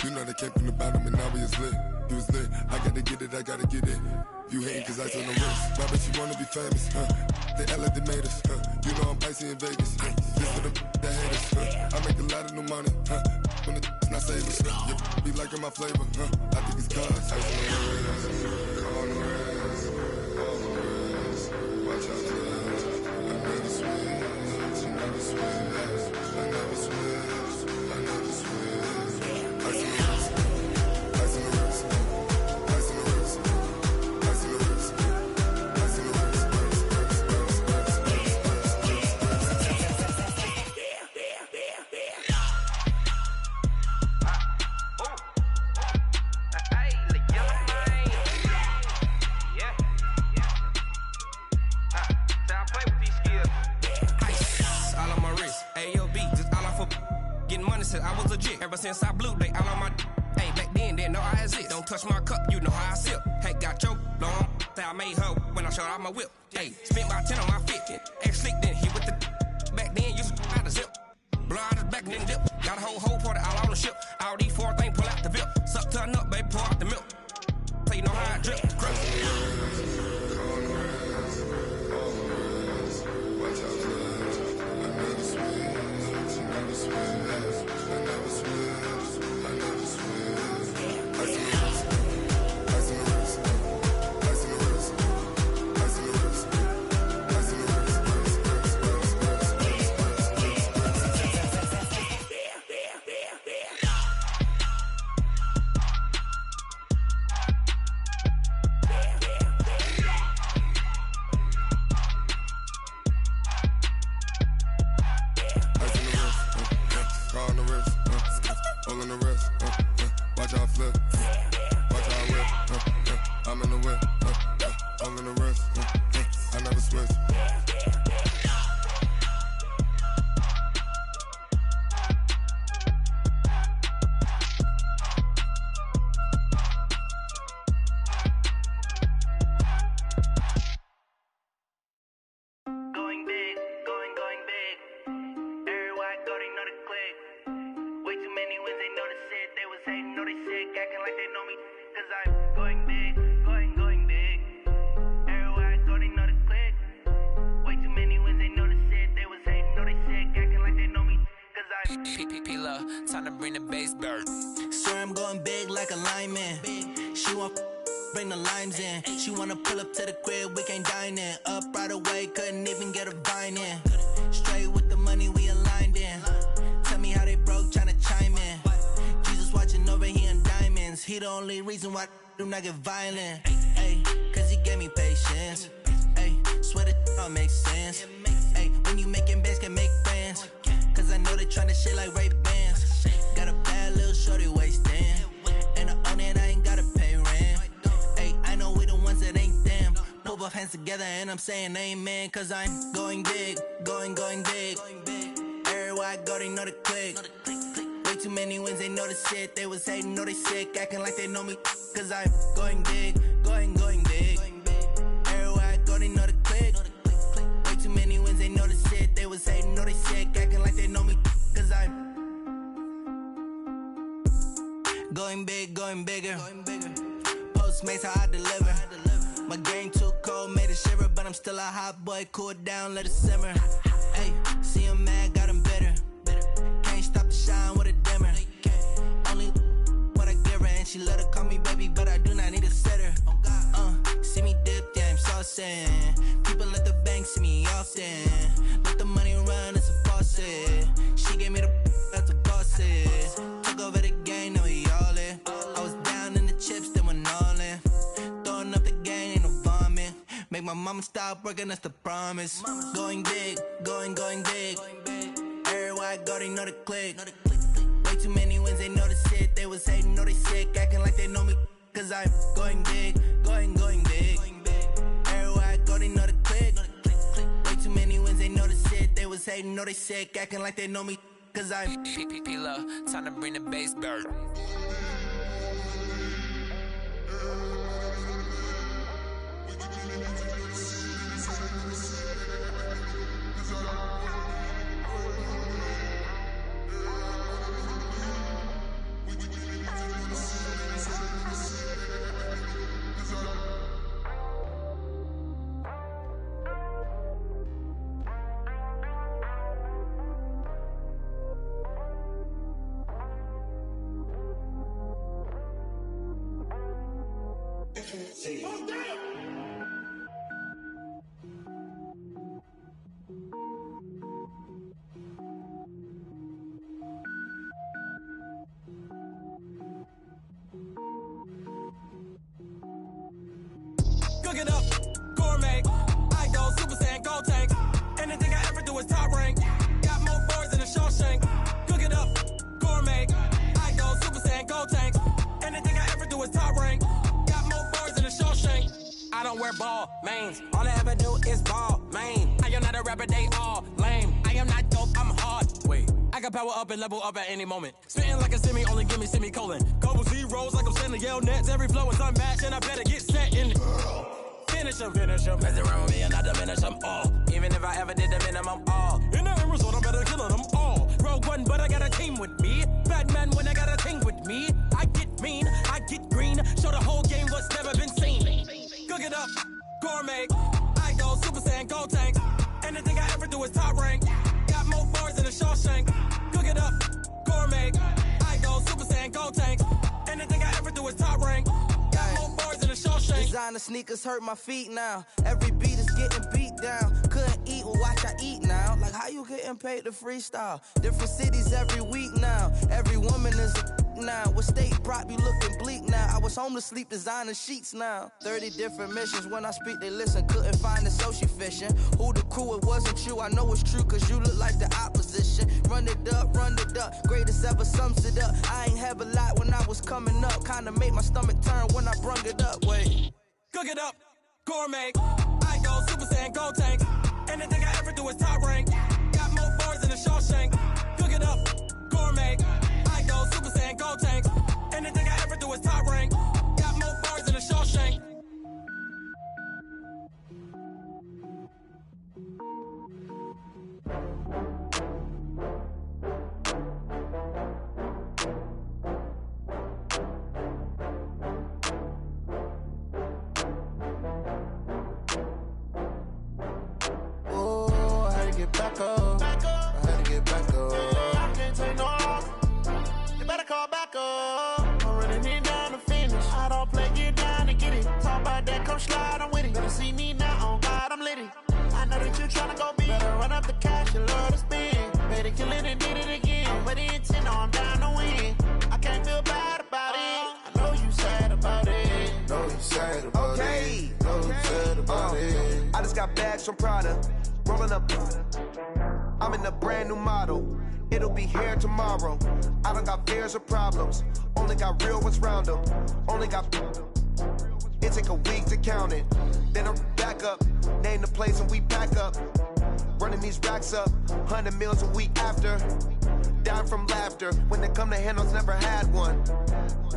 You know they came from the bottom and now we is lit. You was lit, I gotta get it, I gotta get it. You hating cause ice on the wrist. Why bet you wanna be famous, They act like they made us, You know I'm icy in Vegas, This for the that hate us, I make a lot of new money, When it's not savers, You be liking my flavor, I think it's cause ice on the wrist, on the wrist, on the wrist. Watch out for this, I never switch, I never switch. I never switch, I never switch. Ice on the wrist, ice on the wrist, ice on the wrist, ice on the wrist, ice on the wrist, I was legit ever since I blew they all on my hey back then didn't know I exist. Don't touch my cup, you know how I sip. Hey, got your long say I made her when I showed out my whip. Hey, spent about 10 on my 50. Ex slick then hit with the back then used to out the zip. Blow out his back and then dip. Got a whole party all on the ship. All these four things pull out the VIP. Suck to a nut, baby, pour out the milk. So you know how I drip. Time to bring the bass bird. Swear I'm going big like a lineman. She want bring the limes in. She wanna pull up to the crib, we can't dine in. Up right away, couldn't even get a vine in. Straight with the money we aligned in. Tell me how they broke, tryna chime in. Jesus watching over here in diamonds. He the only reason why I do not get violent. Ay, cause he gave me patience. Ay, swear that all makes sense. Ay, when you making bands, can make friends. Cause I know they tryna shit like Ray-Bans. Got a bad little shorty wasting. And I own it, I ain't gotta pay rent. Ay, I know we the ones that ain't them. Put both hands together and I'm saying amen. Cause I'm going big, going big. Everywhere I go, they know the click. Way too many wins, they know the shit. They was hating, know they sick, acting like they know me. Cause I'm going big, going big. Everywhere I go, they know the click. Way too many wins, they know the shit. They was hating, know they sick, acting like they know me. Cause I'm going big, going bigger. Postmates how I deliver. My game too cold, made it shiver, but I'm still a hot boy. Cool it down, let it simmer. Hey, see him mad, got him bitter. Can't stop the shine with a dimmer. Only what I give her, and she let her call me baby, but I do not need a sitter. See me dip, yeah, I'm saucing. People at the bank see me often. Let the money run, it's a faucet. She gave me the that's a faucet. Took over the game, now we all in. I was down in the chips, then went all in. Throwing up the game, ain't no vomit. Make my mama stop working, that's the promise. Going big, going big. Everywhere I go, they know the click. Way too many wins, they know the shit. They was hating, know they sick, acting like they know me. Cause I'm going big, going big. Everywhere I go, they know the click. Way too many wins, they know the shit. They was hating, know they sick, acting like they know me. Cause I'm P-Lo, time to bring the bass bird. Cook it up, gourmet. I go Super Saiyan, gold tank. Anything I ever do is top rank. Got more boards than a Shawshank. Cook it up, gourmet. I go Super Saiyan, gold tank. Anything I ever do is top rank. Got more boards than a Shawshank. I don't wear ball mains. All I ever do is ball main. I am not a rapper, they all lame. I am not dope, I'm hard. Wait, I can power up and level up at any moment. Spitting like a semi, only give me semicolon. Couple zeros like I'm sending yell nets. Every flow is unmatched and I better get set in. Finish them. Mess around with me and I diminish them all. Even if I ever did the minimum all. In the end result, I'm better killing them all. Rogue one, but I got a team with me. Batman when I got a thing with me. I get mean, I get green. Show the whole game what's never been seen. Cook it up, gourmet. I go Super Saiyan, gold tank. Anything I ever do is top rank. Got more bars than a Shawshank. Cook it up, gourmet. I go Super Saiyan, gold tank. Anything I ever do is top rank. Got more bars than a Shawshank. Designer sneakers hurt my feet now. Every beat is getting beat down. Couldn't eat, well watch I eat now. Like how you getting paid to freestyle? Different cities every week now. Every woman is a now. What state prop you looking bleak now? I was home to sleep designer sheets now. 30 different missions. When I speak they listen. Couldn't find it so she fishing. Who the crew? It wasn't you. I know it's true cause you look like the opposition. Run it up. Greatest ever sums it up. I ain't have a lot when I was coming up. Kinda made my stomach turn when I brung it up. Wait. Cook it up, gourmet. I go Super Saiyan, gold tank. Anything I ever do is top rank. Got more bars than a Shawshank. Cook it up, gourmet. I go Super Saiyan, gold tank. Anything I ever do is top rank. Got more bars than a Shawshank. Back up. I had to get back up. I can't take no loss. You better call back up. I'm running it down to finish. I don't play, get down and get it. Talk about that, come slide, I'm with it. Better see me now, on God, I'm litty. I know that you tryna go big. Better run up the cash, you love to spend. Better kill it and did it again. I'm with the intent, I'm down to win. I can't feel bad about it. I know you sad about it. Know you sad about it. Know you sad about it. I just got bags from Prada. Rolling up, I'm in a brand new model. It'll be here tomorrow. I don't got fears or problems. Only got real ones round them. Only got. It take a week to count it. Then I'm back up. Name the place and we pack up. Running these racks up. 100 meals a week after. Dying from laughter. When it come to handles, never had one.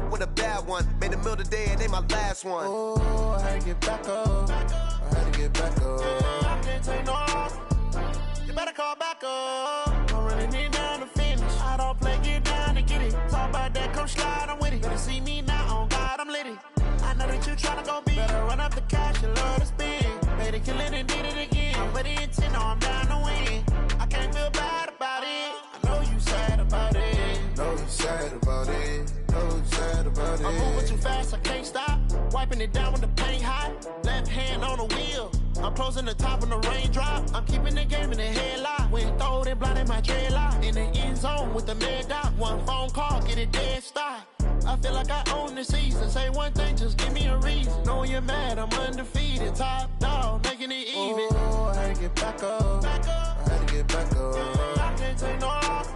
With a bad one. Made a meal today and they my last one. Oh, I had to get back up. I had to get back up. I can't take no loss. You better call back up. I'm running it down to finish. I don't play, get down and get it. Talk about that, come come slide, I'm with it. Better see me now, on God, I'm litty. I know that you tryna go big. Better run up the cash, you love to spend. Better kill it and did it again. I'm with the intent, no, I'm down to win. I can't feel bad about it. I know you sad about it. Know you sad about it. Know you sad about it. I'm moving too fast, I can't stop. Wiping it down with the paint hot. Left hand on the wheel. I'm closing the top on the raindrop. I'm keeping the game in the headlock. When throwed and blinded my dreadlock. In the end zone with the mad dot. One phone call, get it dead stop. I feel like I own the season. Say one thing, just give me a reason. Knowing you're mad, I'm undefeated. Top dog, making it even. Oh, I had to get back up. I had to get back up. I can't take no loss.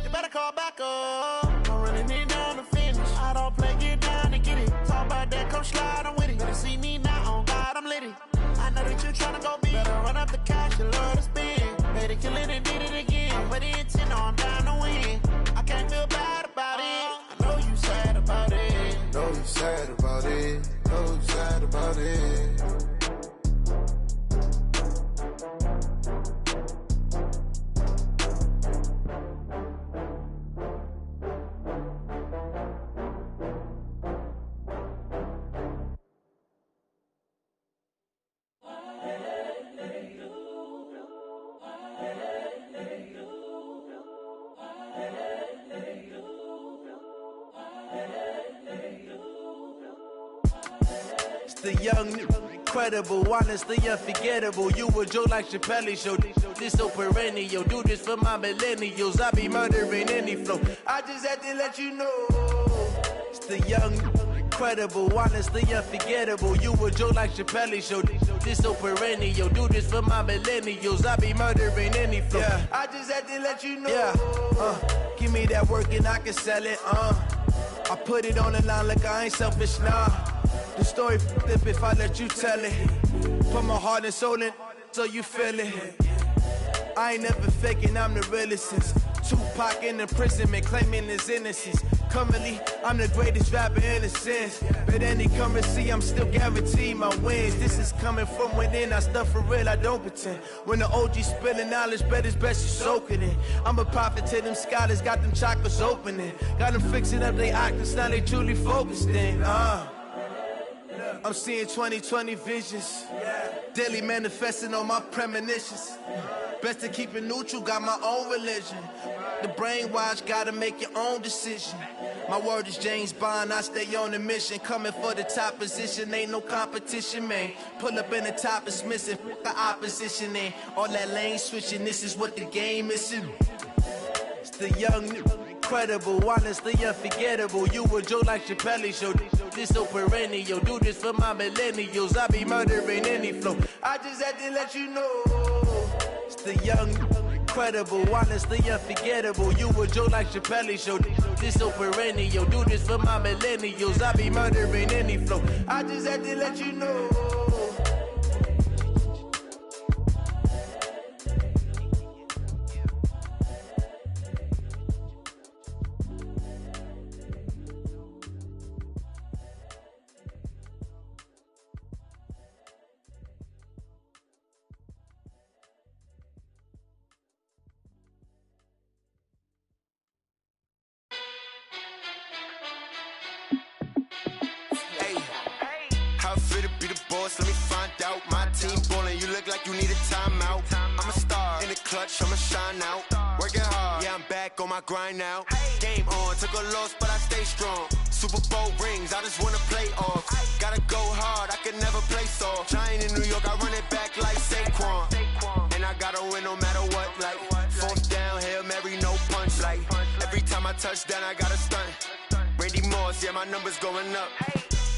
You better call back up. I'm running it down to finish. I don't play, get down and get it. Talk about that, come slide, I'm with it. Better see me now, on God, I'm litty. I know that you tryna go big. Better run up the cash, you love to spend. Better kill it and did it again. I'm with the intent, no, I'm down to win. I can't feel bad about it. I know you sad about it. Know you sad about it. Know you sad about it. The young, incredible, honestly unforgettable. You a joke like Chappelle show. This so perennial. Do this for my millennials. I be murdering any flow. I just had to let you know. It's the young, incredible, honestly unforgettable. You a joke like Chappelle show. This so perennial. Do this for my millennials. I be murdering any flow. Yeah. I just had to let you know. Yeah. Give me that work and I can sell it. I put it on the line like I ain't selfish, nah. The story flip if I let you tell it. Put my heart and soul in so you feel it. I ain't never faking, I'm the realest since Tupac in imprisonment, claiming his innocence. Currently, I'm the greatest rapper in a sense. But any currency, I'm still guaranteed my wins. This is coming from within, I stuff for real, I don't pretend. When the OG spilling knowledge, bet it's best you soak it in. I'm a prophet to them scholars, got them chakras opening. Got them fixing up they octaves, now they truly focused in. I'm seeing 2020 visions. Daily manifesting on my premonitions. Best to keep it neutral, got my own religion. The brainwash, gotta make your own decision. My word is James Bond, I stay on a mission. Coming for the top position, ain't no competition, man. Pull up in the top, it's missing, the opposition ain't. All that lane switching, this is what the game is. It's the young, incredible, honestly unforgettable. You a joke like Chappelle show. This so perennial. Do this for my millennials. I be murdering any flow. I just had to let you know. It's the young, incredible, honestly unforgettable. You a joke like Chappelle show. This so perennial. Do this for my millennials. I be murdering any flow. I just had to let you know. Let me find out. My team ballin', you look like you need a timeout. I'm a star in the clutch, I'ma shine out. Working hard, yeah, I'm back on my grind now. Game on, took a loss, but I stay strong. Super Bowl rings, I just wanna play off. Gotta go hard, I can never play soft. Giant in New York, I run it back like Saquon. And I gotta win no matter what, like fourth down, Hail Mary, no punch. Like every time I touch down, I gotta stunt. Randy Moss, yeah, my numbers going up.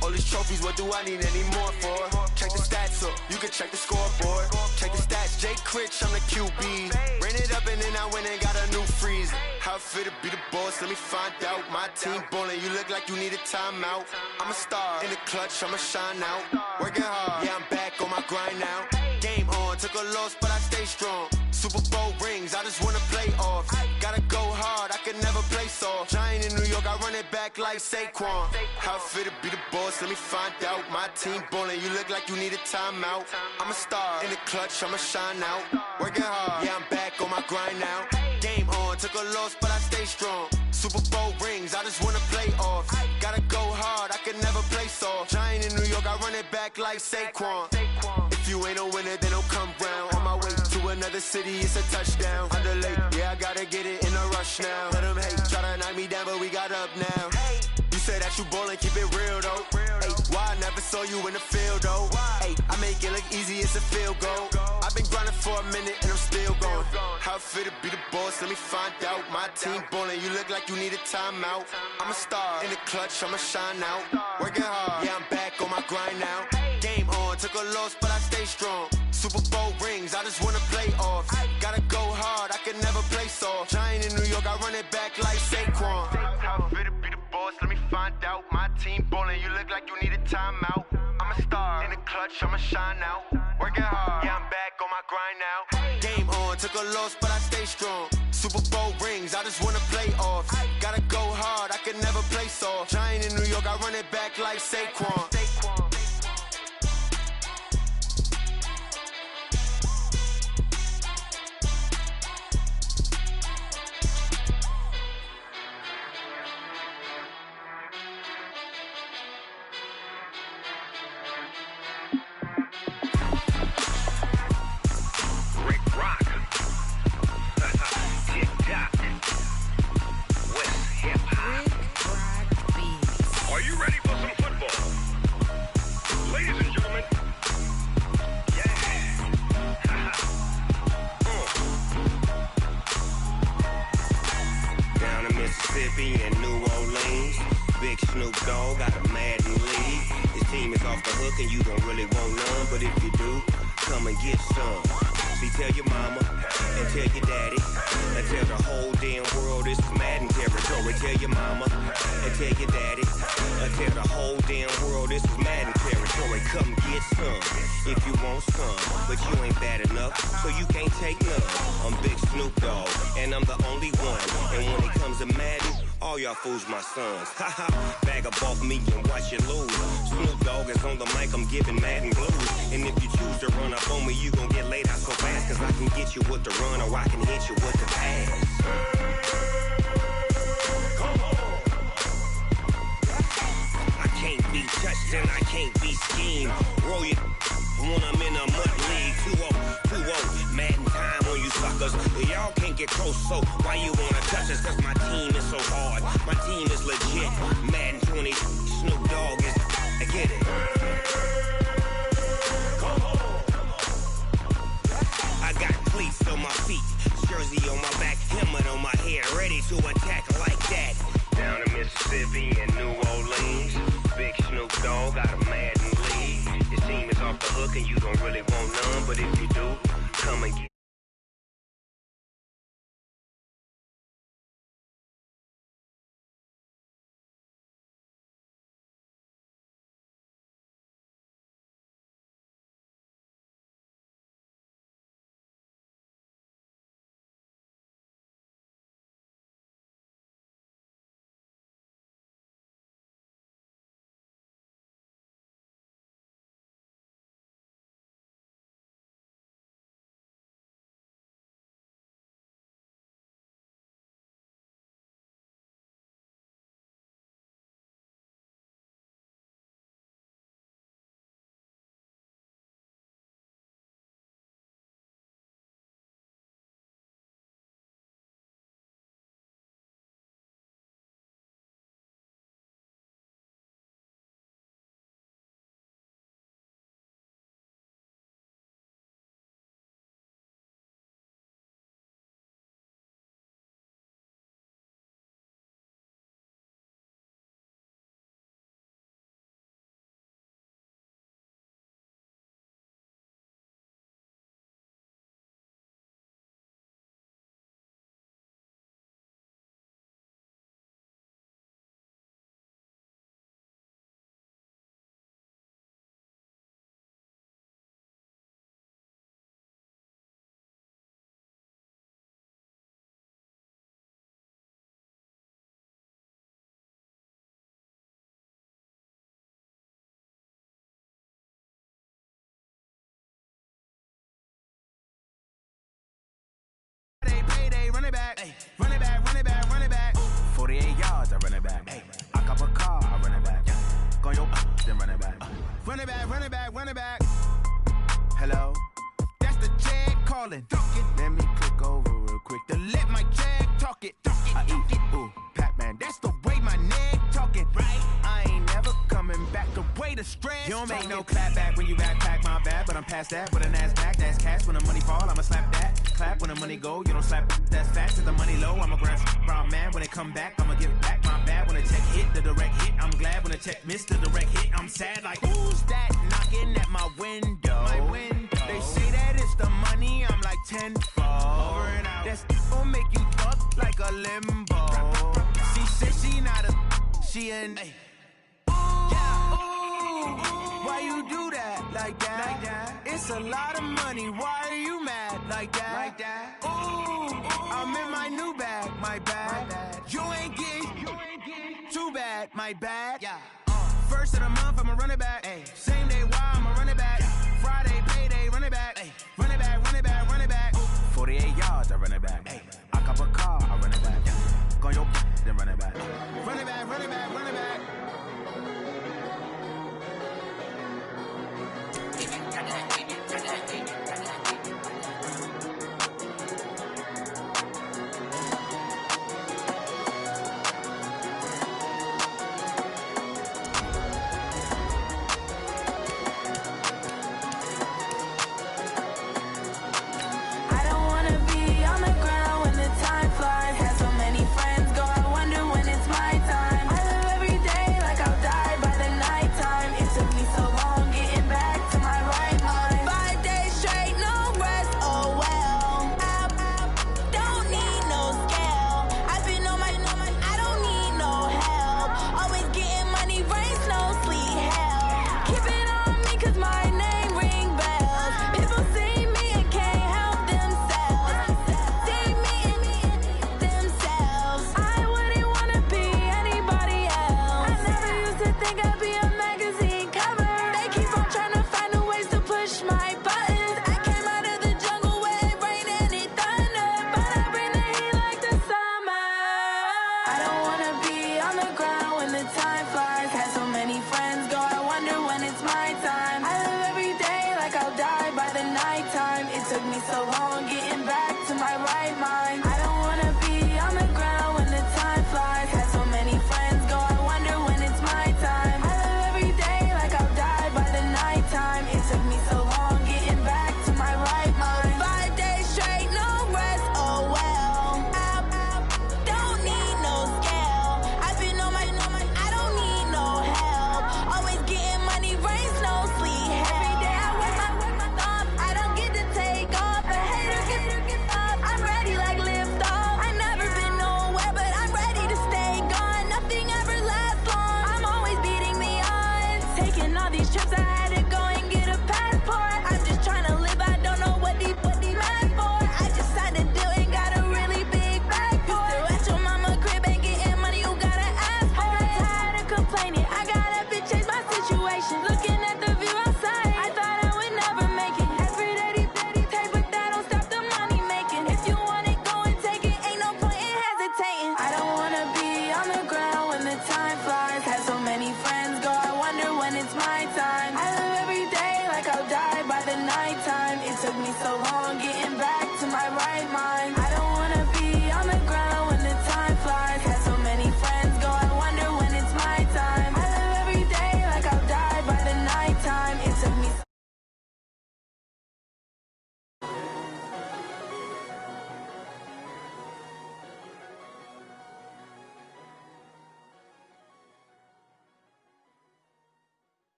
All these trophies, what do I need any more for? Check the stats up, you can check the scoreboard. Check the stats, Jay Critch, I'm the QB. Ran it up and then I went and got a new freezer. How it feel to be the boss, let me find out. My team ballin', you look like you need a timeout. I'm a star in the clutch, I'ma shine out. Working hard, yeah, I'm back on my grind now. Game on, took a loss, but I stay strong. Super Bowl rings, I just wanna play off. Gotta go hard, I can never play soft. Giant in New York, I run it back like Saquon. How it feel to be the boss, let me find out. My team ballin', you look like you need a timeout. I'm a star in the clutch, I'ma shine out. Working hard, yeah, I'm back on my grind now. Game on, took a loss, but I stay strong. Super Bowl rings, I just wanna play off. Gotta go hard, I can never play soft. Giant in New York, I run it back like Saquon. If you ain't a winner, then don't come round. On my way to another city, it's a touchdown. Under late, yeah, I gotta get it in a rush now. Let them hate, try to knock me down, but we got up now. You say that you ballin', keep it real though. Ay, why I never saw you in the field though? Ay, I make it look easy, it's a field goal. I've been grinding for a minute and I'm still going. How it feel to be the boss, let me find out. My team ballin', you look like you need a timeout. I'm a star in the clutch, I'ma shine out. Working hard, yeah, I'm back on my grind now. Game on, took a loss, but I stay strong. Super Bowl rings, I just wanna play off. Gotta go hard, I can never play soft. Giant in New York, I run it back like Saquon. How it feel to be the boss, let me find out. My team ballin', you look like you need a timeout. I'm a star in the clutch, I'ma shine out. Working hard, yeah, I'm back on my grind now. Game on, took a loss, but I stay strong. Super Bowl rings, I just wanna play off. Gotta go hard, I can never play soft. Giant in New York, I run it back like Saquon. Are you ready for some football? Ladies and gentlemen, Down in Mississippi and New Orleans, Big Snoop Dogg got a Madden league. His team is off the hook and you don't really want none, but if you do, come and get some. See, tell your mama and tell your daddy and tell the whole damn world this is Madden territory. Tell your mama and tell your daddy and tell the whole damn world this is Madden territory. Come get some if you want some, but you ain't bad enough, so you can't take none. I'm Big Snoop Dogg and I'm the only one. And when it comes to Madden, all y'all fools my sons. Haha, bag up off me and watch you lose. Snoop Dogg is on the mic, I'm giving Madden blues. And if you choose to run up on me, you gon' get laid out so fast. Cause I can get you with the run or I can hit you with the pass. I can't be touched and I can't be schemed. Roll you when I'm in a mud league. 2-0, 2-0, Madden time on you suckers. Y'all can't get close, so why you wanna touch us? Cause my team is so hard, my team is legit. Madden 20, Snoop Dogg is, I get it. I got cleats on my feet, jersey on my back, helmet on my head, ready to attack like that. down in Mississippi and New Orleans, Big Snoop Dogg got a Madden league. His team is off the hook and you don't really want none, but if you do, come and get run it back. Hey, I cop a car, I run it back. Go your then run it back. Run it back, run it back, run it back. Hello? That's the Jag calling. Let me click over real quick. To let my Jag talk it. I eat, ooh, Pac-Man. That's the way my neck talking. Right. I ain't never coming back the way the stress. You don't make no clap back when you backpack my bad, but I'm past that. With a NASDAQ, that's cash. When the money fall, I'ma slap that. Clap when the money go, you don't slap. That's fast. To the money low, I'ma grab brown man. When it come back, I'ma give back my bad. When the check hit, the direct hit. I'm glad when the check missed the direct hit. I'm sad like, who's that knocking at my window? My window. They say that it's the money, I'm like tenfold. Over and out. That's gon' make you fuck like a limbo. She said she not a, she an. Hey. Why you do that like that? Like that? It's a lot of money. Why are you mad like that? Like that? Ooh, I'm in my new bag. My bad. You ain't getting too bad. My bad. Yeah. First of the month, I'ma run it back. Ay. Same day, why I'ma run it back. Friday, payday, run it back. Ay. Run it back, run it back, run it back. 48 yards, I run it back. Ay. I cop a car, I run it back. Go your then run it back. Run it back, run it back, run it back.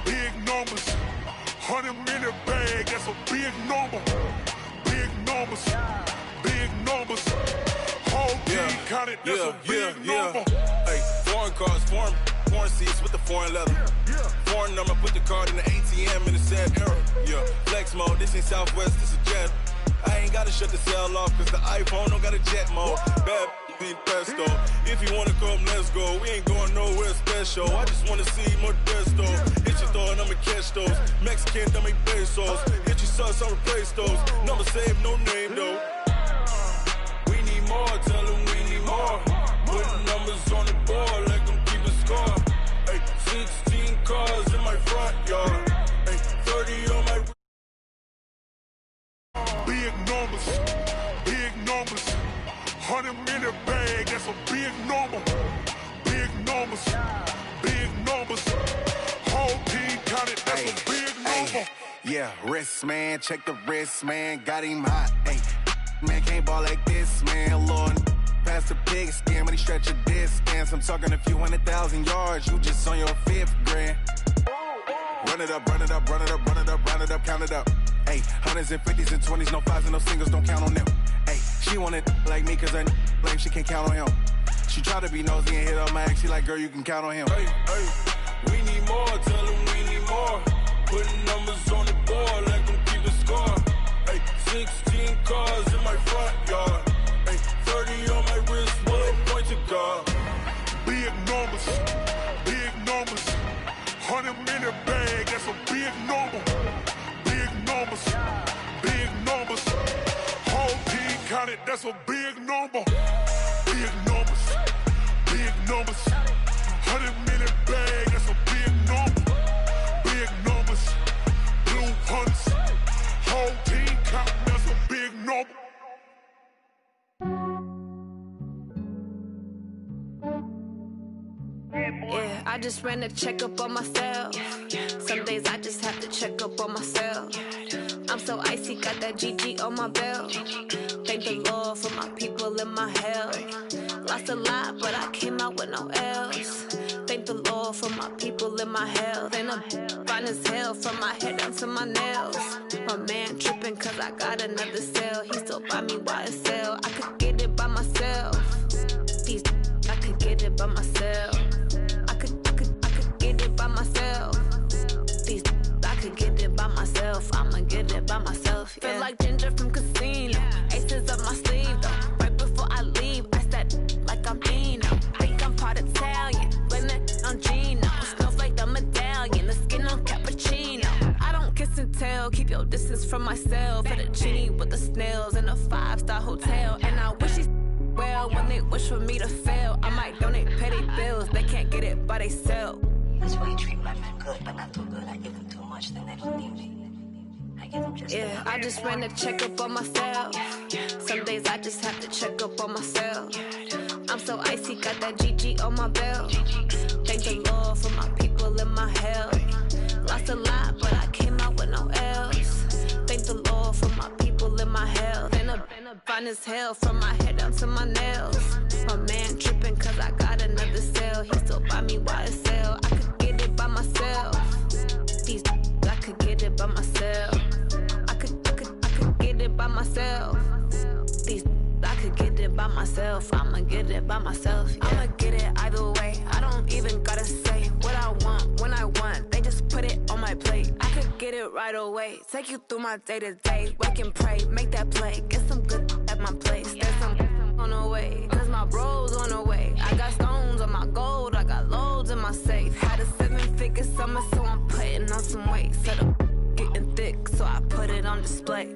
Big numbers. 100-minute bag, that's a big number. Big numbers. Whole team counted, that's a big number. Hey, foreign cars, foreign seats with the foreign leather. Foreign number, put the card in the ATM in the sad era. Yeah, flex mode, this ain't Southwest, this is jet. I ain't gotta shut the cell off, cause the iPhone don't got a jet mode. Bad think pesto. If you wanna come, let's go. We ain't going nowhere special. I just wanna see Modesto. Hit your throw and I'ma catch those. Mexican, I make pesos. Hit your sauce, I'll replace those. Number save, no name though. We need more, tell them we need more. Putting numbers on the board, let them keep a score. Ay, 16 cars in my front yard. Ay, 30 on my... Big numbers, big numbers. 100-minute bag, that's a big number. Big numbers, big numbers. Whole team counted, that's a big number. Yeah, wrist man, check the wrist man, got him hot. Ay, man can't ball like this, man. Lord, past the pig skin when he stretch a distance. I'm talking a few 100,000 yards, you just on your 5th grand. Run it up, run it up, run it up, run it up, run it up, count it up. Ay, 100s and 50s and 20s, no 5s and no singles, don't count on them. Ay, she want it like me cause her blame, she can't count on him. She try to be nosy and hit up my ex, she like, girl, you can count on him. Hey, hey, we need more, tell them we need more. Putting numbers on the board, let them keep the score. Hey, 16 cars in my front yard. Hey, 30 on my wrist, bullet point to God. Big numbers, big numbers. 100-minute bag, that's a big number. Big numbers, big numbers. Whole team counted, that's a big number. Big numbers, big numbers. 100-minute bag, that's a big number. Big numbers, blue hunts. Whole team counting, that's a big number. Yeah, I just ran a checkup on myself. Some days I just have to check up on myself. I'm so icy, got that GG on my belt. Thank the Lord for my people in my health. Lost a lot, but I came out with no L's. Thank the Lord for my people in my health. And I'm fine as hell from my head down to my nails. My man tripping cause I got another cell. He still buy me YSL. I could get it by myself. These I could get it by myself. I could get it by myself. These I could get it by myself. I'ma get it by myself. Yeah. Feel like Ginger from Casino. Aces up my sleeve though. Right before I leave, I said like I'm Dino. Think I'm part Italian, blame that on Gino. Snowflake the medallion, the skin on cappuccino. I don't kiss and tell, keep your distance from myself. At a genie with the snails in a 5-star hotel. And I wish he's well when they wish for me to fail. I might donate petty bills, they can't get it by themselves. That's why you treat my men good, but not too good. I give them too much, then they don't need me. I give them just enough. I just ran a checkup on myself. Some days I just have to check up on myself. I'm so icy, got that GG on my belt. Thank the Lord for my people in my health. Lost a lot, but I came out with no L's. Thank the Lord for my people in my health. And I'm fine as hell from my head down to my nails. My man tripping cause I got another cell. He still buy me YSL. I could get it by myself. These I could get it by myself. I could get it by myself. These I could get it by myself. I'ma get it by myself. Yeah. I'ma get it either way. I don't even gotta say what I want when I want. They just put it on my plate. I could get it right away. Take you through my day to day. Wake and pray, make that play. Get some good at my place. There's some on the way. Cause my bro's on the way. I got stones on my gold. I got loads in my safe. Had a 7-figure summer, so I'm putting on some weight. Set up getting thick, so I put it on display.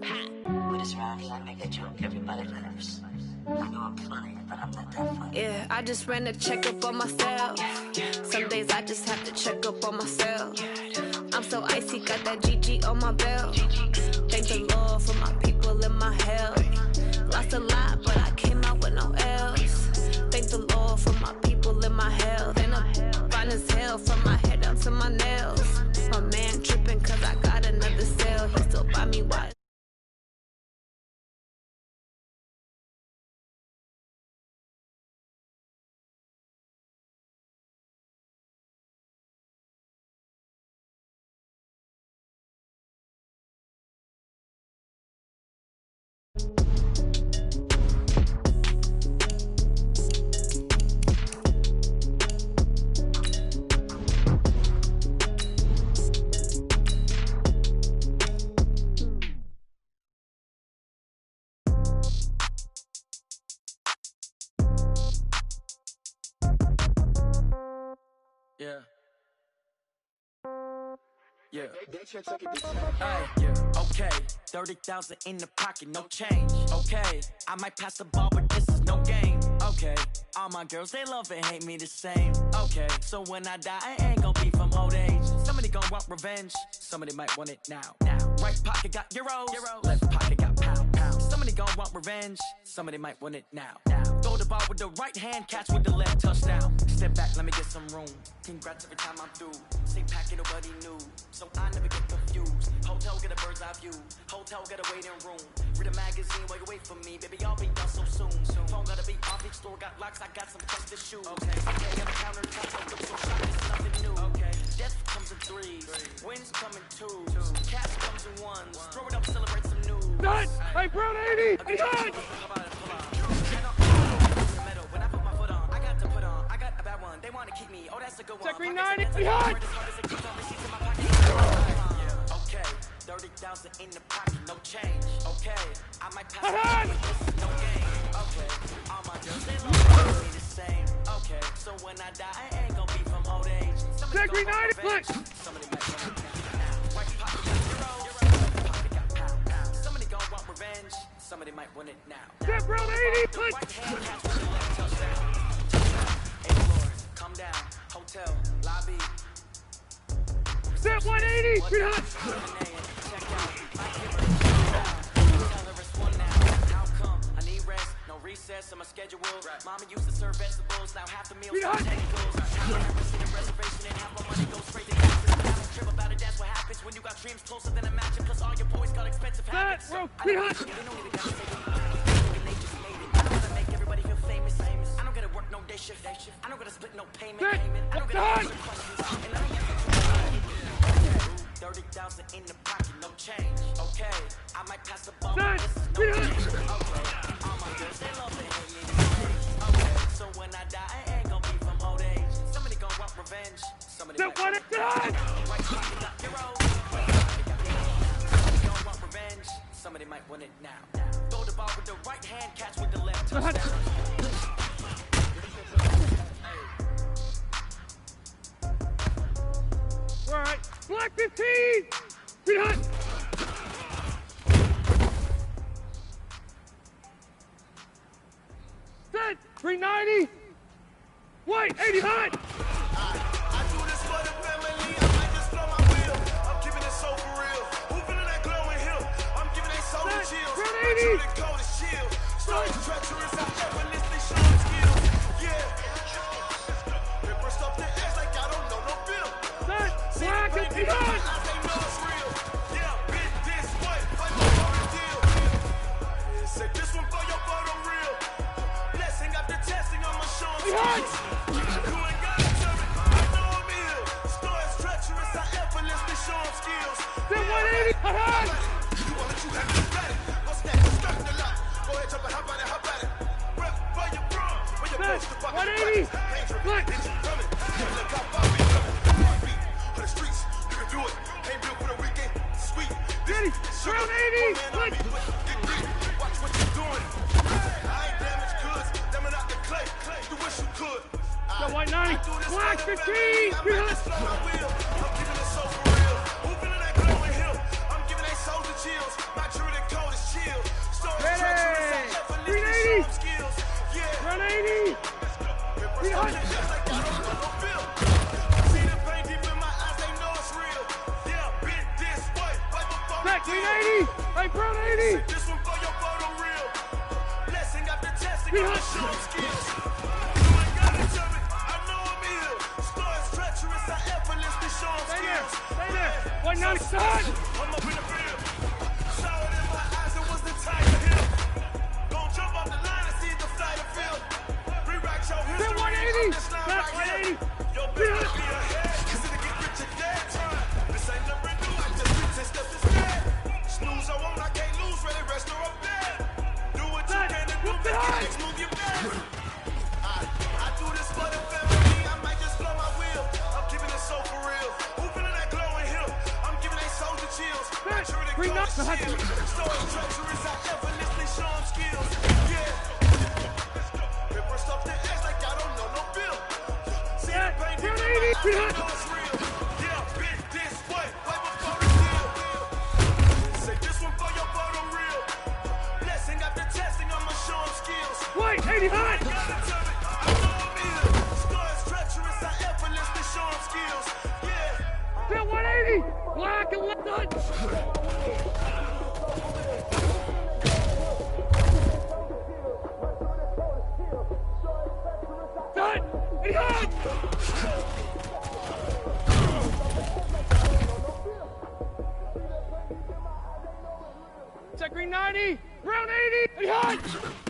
With this round here, I make a joke, everybody laughs. I know I'm funny, but I'm not that funny. Yeah, I just ran a checkup on myself. Some days I just have to check up on myself. I'm so icy, got that GG on my belt. Thank the Lord for my people in my health. Lost a lot, but I came out with no L's. Thank the Lord for my people in my health. And I'm fine as hell from my head down to my nails. My man tripping cause I got another cell. He still buy me YSL. Yeah. Yeah. Hey, yeah. Okay. 30,000 in the pocket, no change. Okay. I might pass the ball, but this is no game. Okay. All my girls, they love and hate me the same. Okay. So when I die, I ain't gon' be from old age. Somebody gon' want revenge. Somebody might want it now. Right pocket got euros. Left pocket got pound. Somebody gon' want revenge. Somebody might want it now. Throw the ball with the right hand, catch with the left, touchdown. Step back, let me get some room. Congrats every time I'm through. Say packet, nobody knew. So I never get confused. Hotel get a bird's eye view. Hotel get a waiting room. Read a magazine while you wait for me. Baby, I'll be done so soon. Phone gotta be off, each store got locks. I got some trusted shoes. Okay, on the counter, I look so shocked, it's nothing new. Okay, death comes in threes. Wins come in twos. Cash comes in ones. Throw it up, celebrate some news. Done! Hey, Brown 80! Done! When I put my foot on, I got to put on. I got a bad one. They want to keep me. Oh, that's a good one. Check me 90 behind! Okay, 30,000 in the pocket, no change. Okay, I might pass the this is no game. Okay, all my girls, they love me the same. Okay, so when I die, I ain't gon' be from old age. Check me 90 push! Somebody might want it now. Right pocket got zeros. Left pocket got pound. Somebody gon' want revenge. Somebody might want it now. Step Brown 80 push! Right hand catch with the left touchdown. Hey, Lord, come down. Hotel, lobby. Step 180! Check out. How come? I need rest, no recess on my schedule. Mama used to serve vegetables, now half the meals are tentacles. Half my represent a reservation and half my money goes straight to taxes. Have a trip about it, that's what happens when you got dreams closer than a match. Plus all your boys got expensive habits. I don't need to say they just made it. I don't gotta make everybody feel famous. I don't gotta work no day shift. I don't gotta split no payment. I don't gotta answer questions. And I don't get 30,000 in the pocket, no change. Okay, I might pass the ball. This is no change. Okay, all my girls, they love it. Okay, so when I die, I ain't gon' be from old age. Somebody gon' want revenge. Somebody might want it. Right pocket got euros. Somebody gon' want revenge. Somebody might want it now. Throw the ball with the right hand, catch with the left. Touchdown. All right, Black 15! Behind! Set! 390! White, 80 high! I do this for the family, I might just blow my wheel. I'm keeping it so for real. Who feeling that glowing hill? I'm giving they soul the chills. My truly cold is chill. Stories treacherous, I effortlessly show the skills. Yeah. Ripper stuff the edge like I don't know no bill. See the pain in my eyes, they know it's real. Yeah, bit this way, but no more deal. Say this one for your photo real. Blessing after testing, I'ma show them skills. You ain't got to tell me, I know I'm ill. Stories treacherous, I effortlessly show them skills. Then 180, behind! You want it, you have to get it. Go snatch, go start the lot. Go ahead, jump it, hop on it, hop on it. Rep for your bro, when you're supposed to fucking 180, black. Coming, look how far we coming. Heartbeat on the streets, you can do it. Ain't built for the weekend, sweet. Daddy, round 80, watch what you're doing. I ain't damaged goods, them are not the clay. You wish you could. The white 90, Black 15, I'm giving it so for real. Who feeling that glowing hill? I'm giving they souls the chills. My truly cold is chill. Stories treacherous, I effortlessly show them skills. Yeah. Round 80. Behind. Like I don't know no bill. See the pain deep in my eyes, they know it's real. Yeah, bit this way, right before Back 380. Hey, Brown 80. this one for your photo real. Blessing after testing, I'ma show them skills. Stay there. 190 side. I'm up in the field. Shower in my eyes, it was the tiger hill. Don't jump off the line and see the flight of field. Rewrite your history. 180. Back 180. Your business be ahead. Is it to get rich or dead? This ain't nothing new. I just retest up instead. Snooze I won't, I can't lose. Ready, rest or I'm dead. Do what you can and do the next move you back. I do this for the family. I might just blow my wheel. I'm keeping it so for real. Who feeling that glowing hill? I'm giving they souls the chills. My truly cold is chill. Stories treacherous, I effortlessly show them skills. Yeah. Ripper stuff the edge like I don't know no bill. See the pain deep in my eyes, 80 hot! Still 180! Black and left on! Done! 80 hot! Check green 90! Round 80! 80 hot!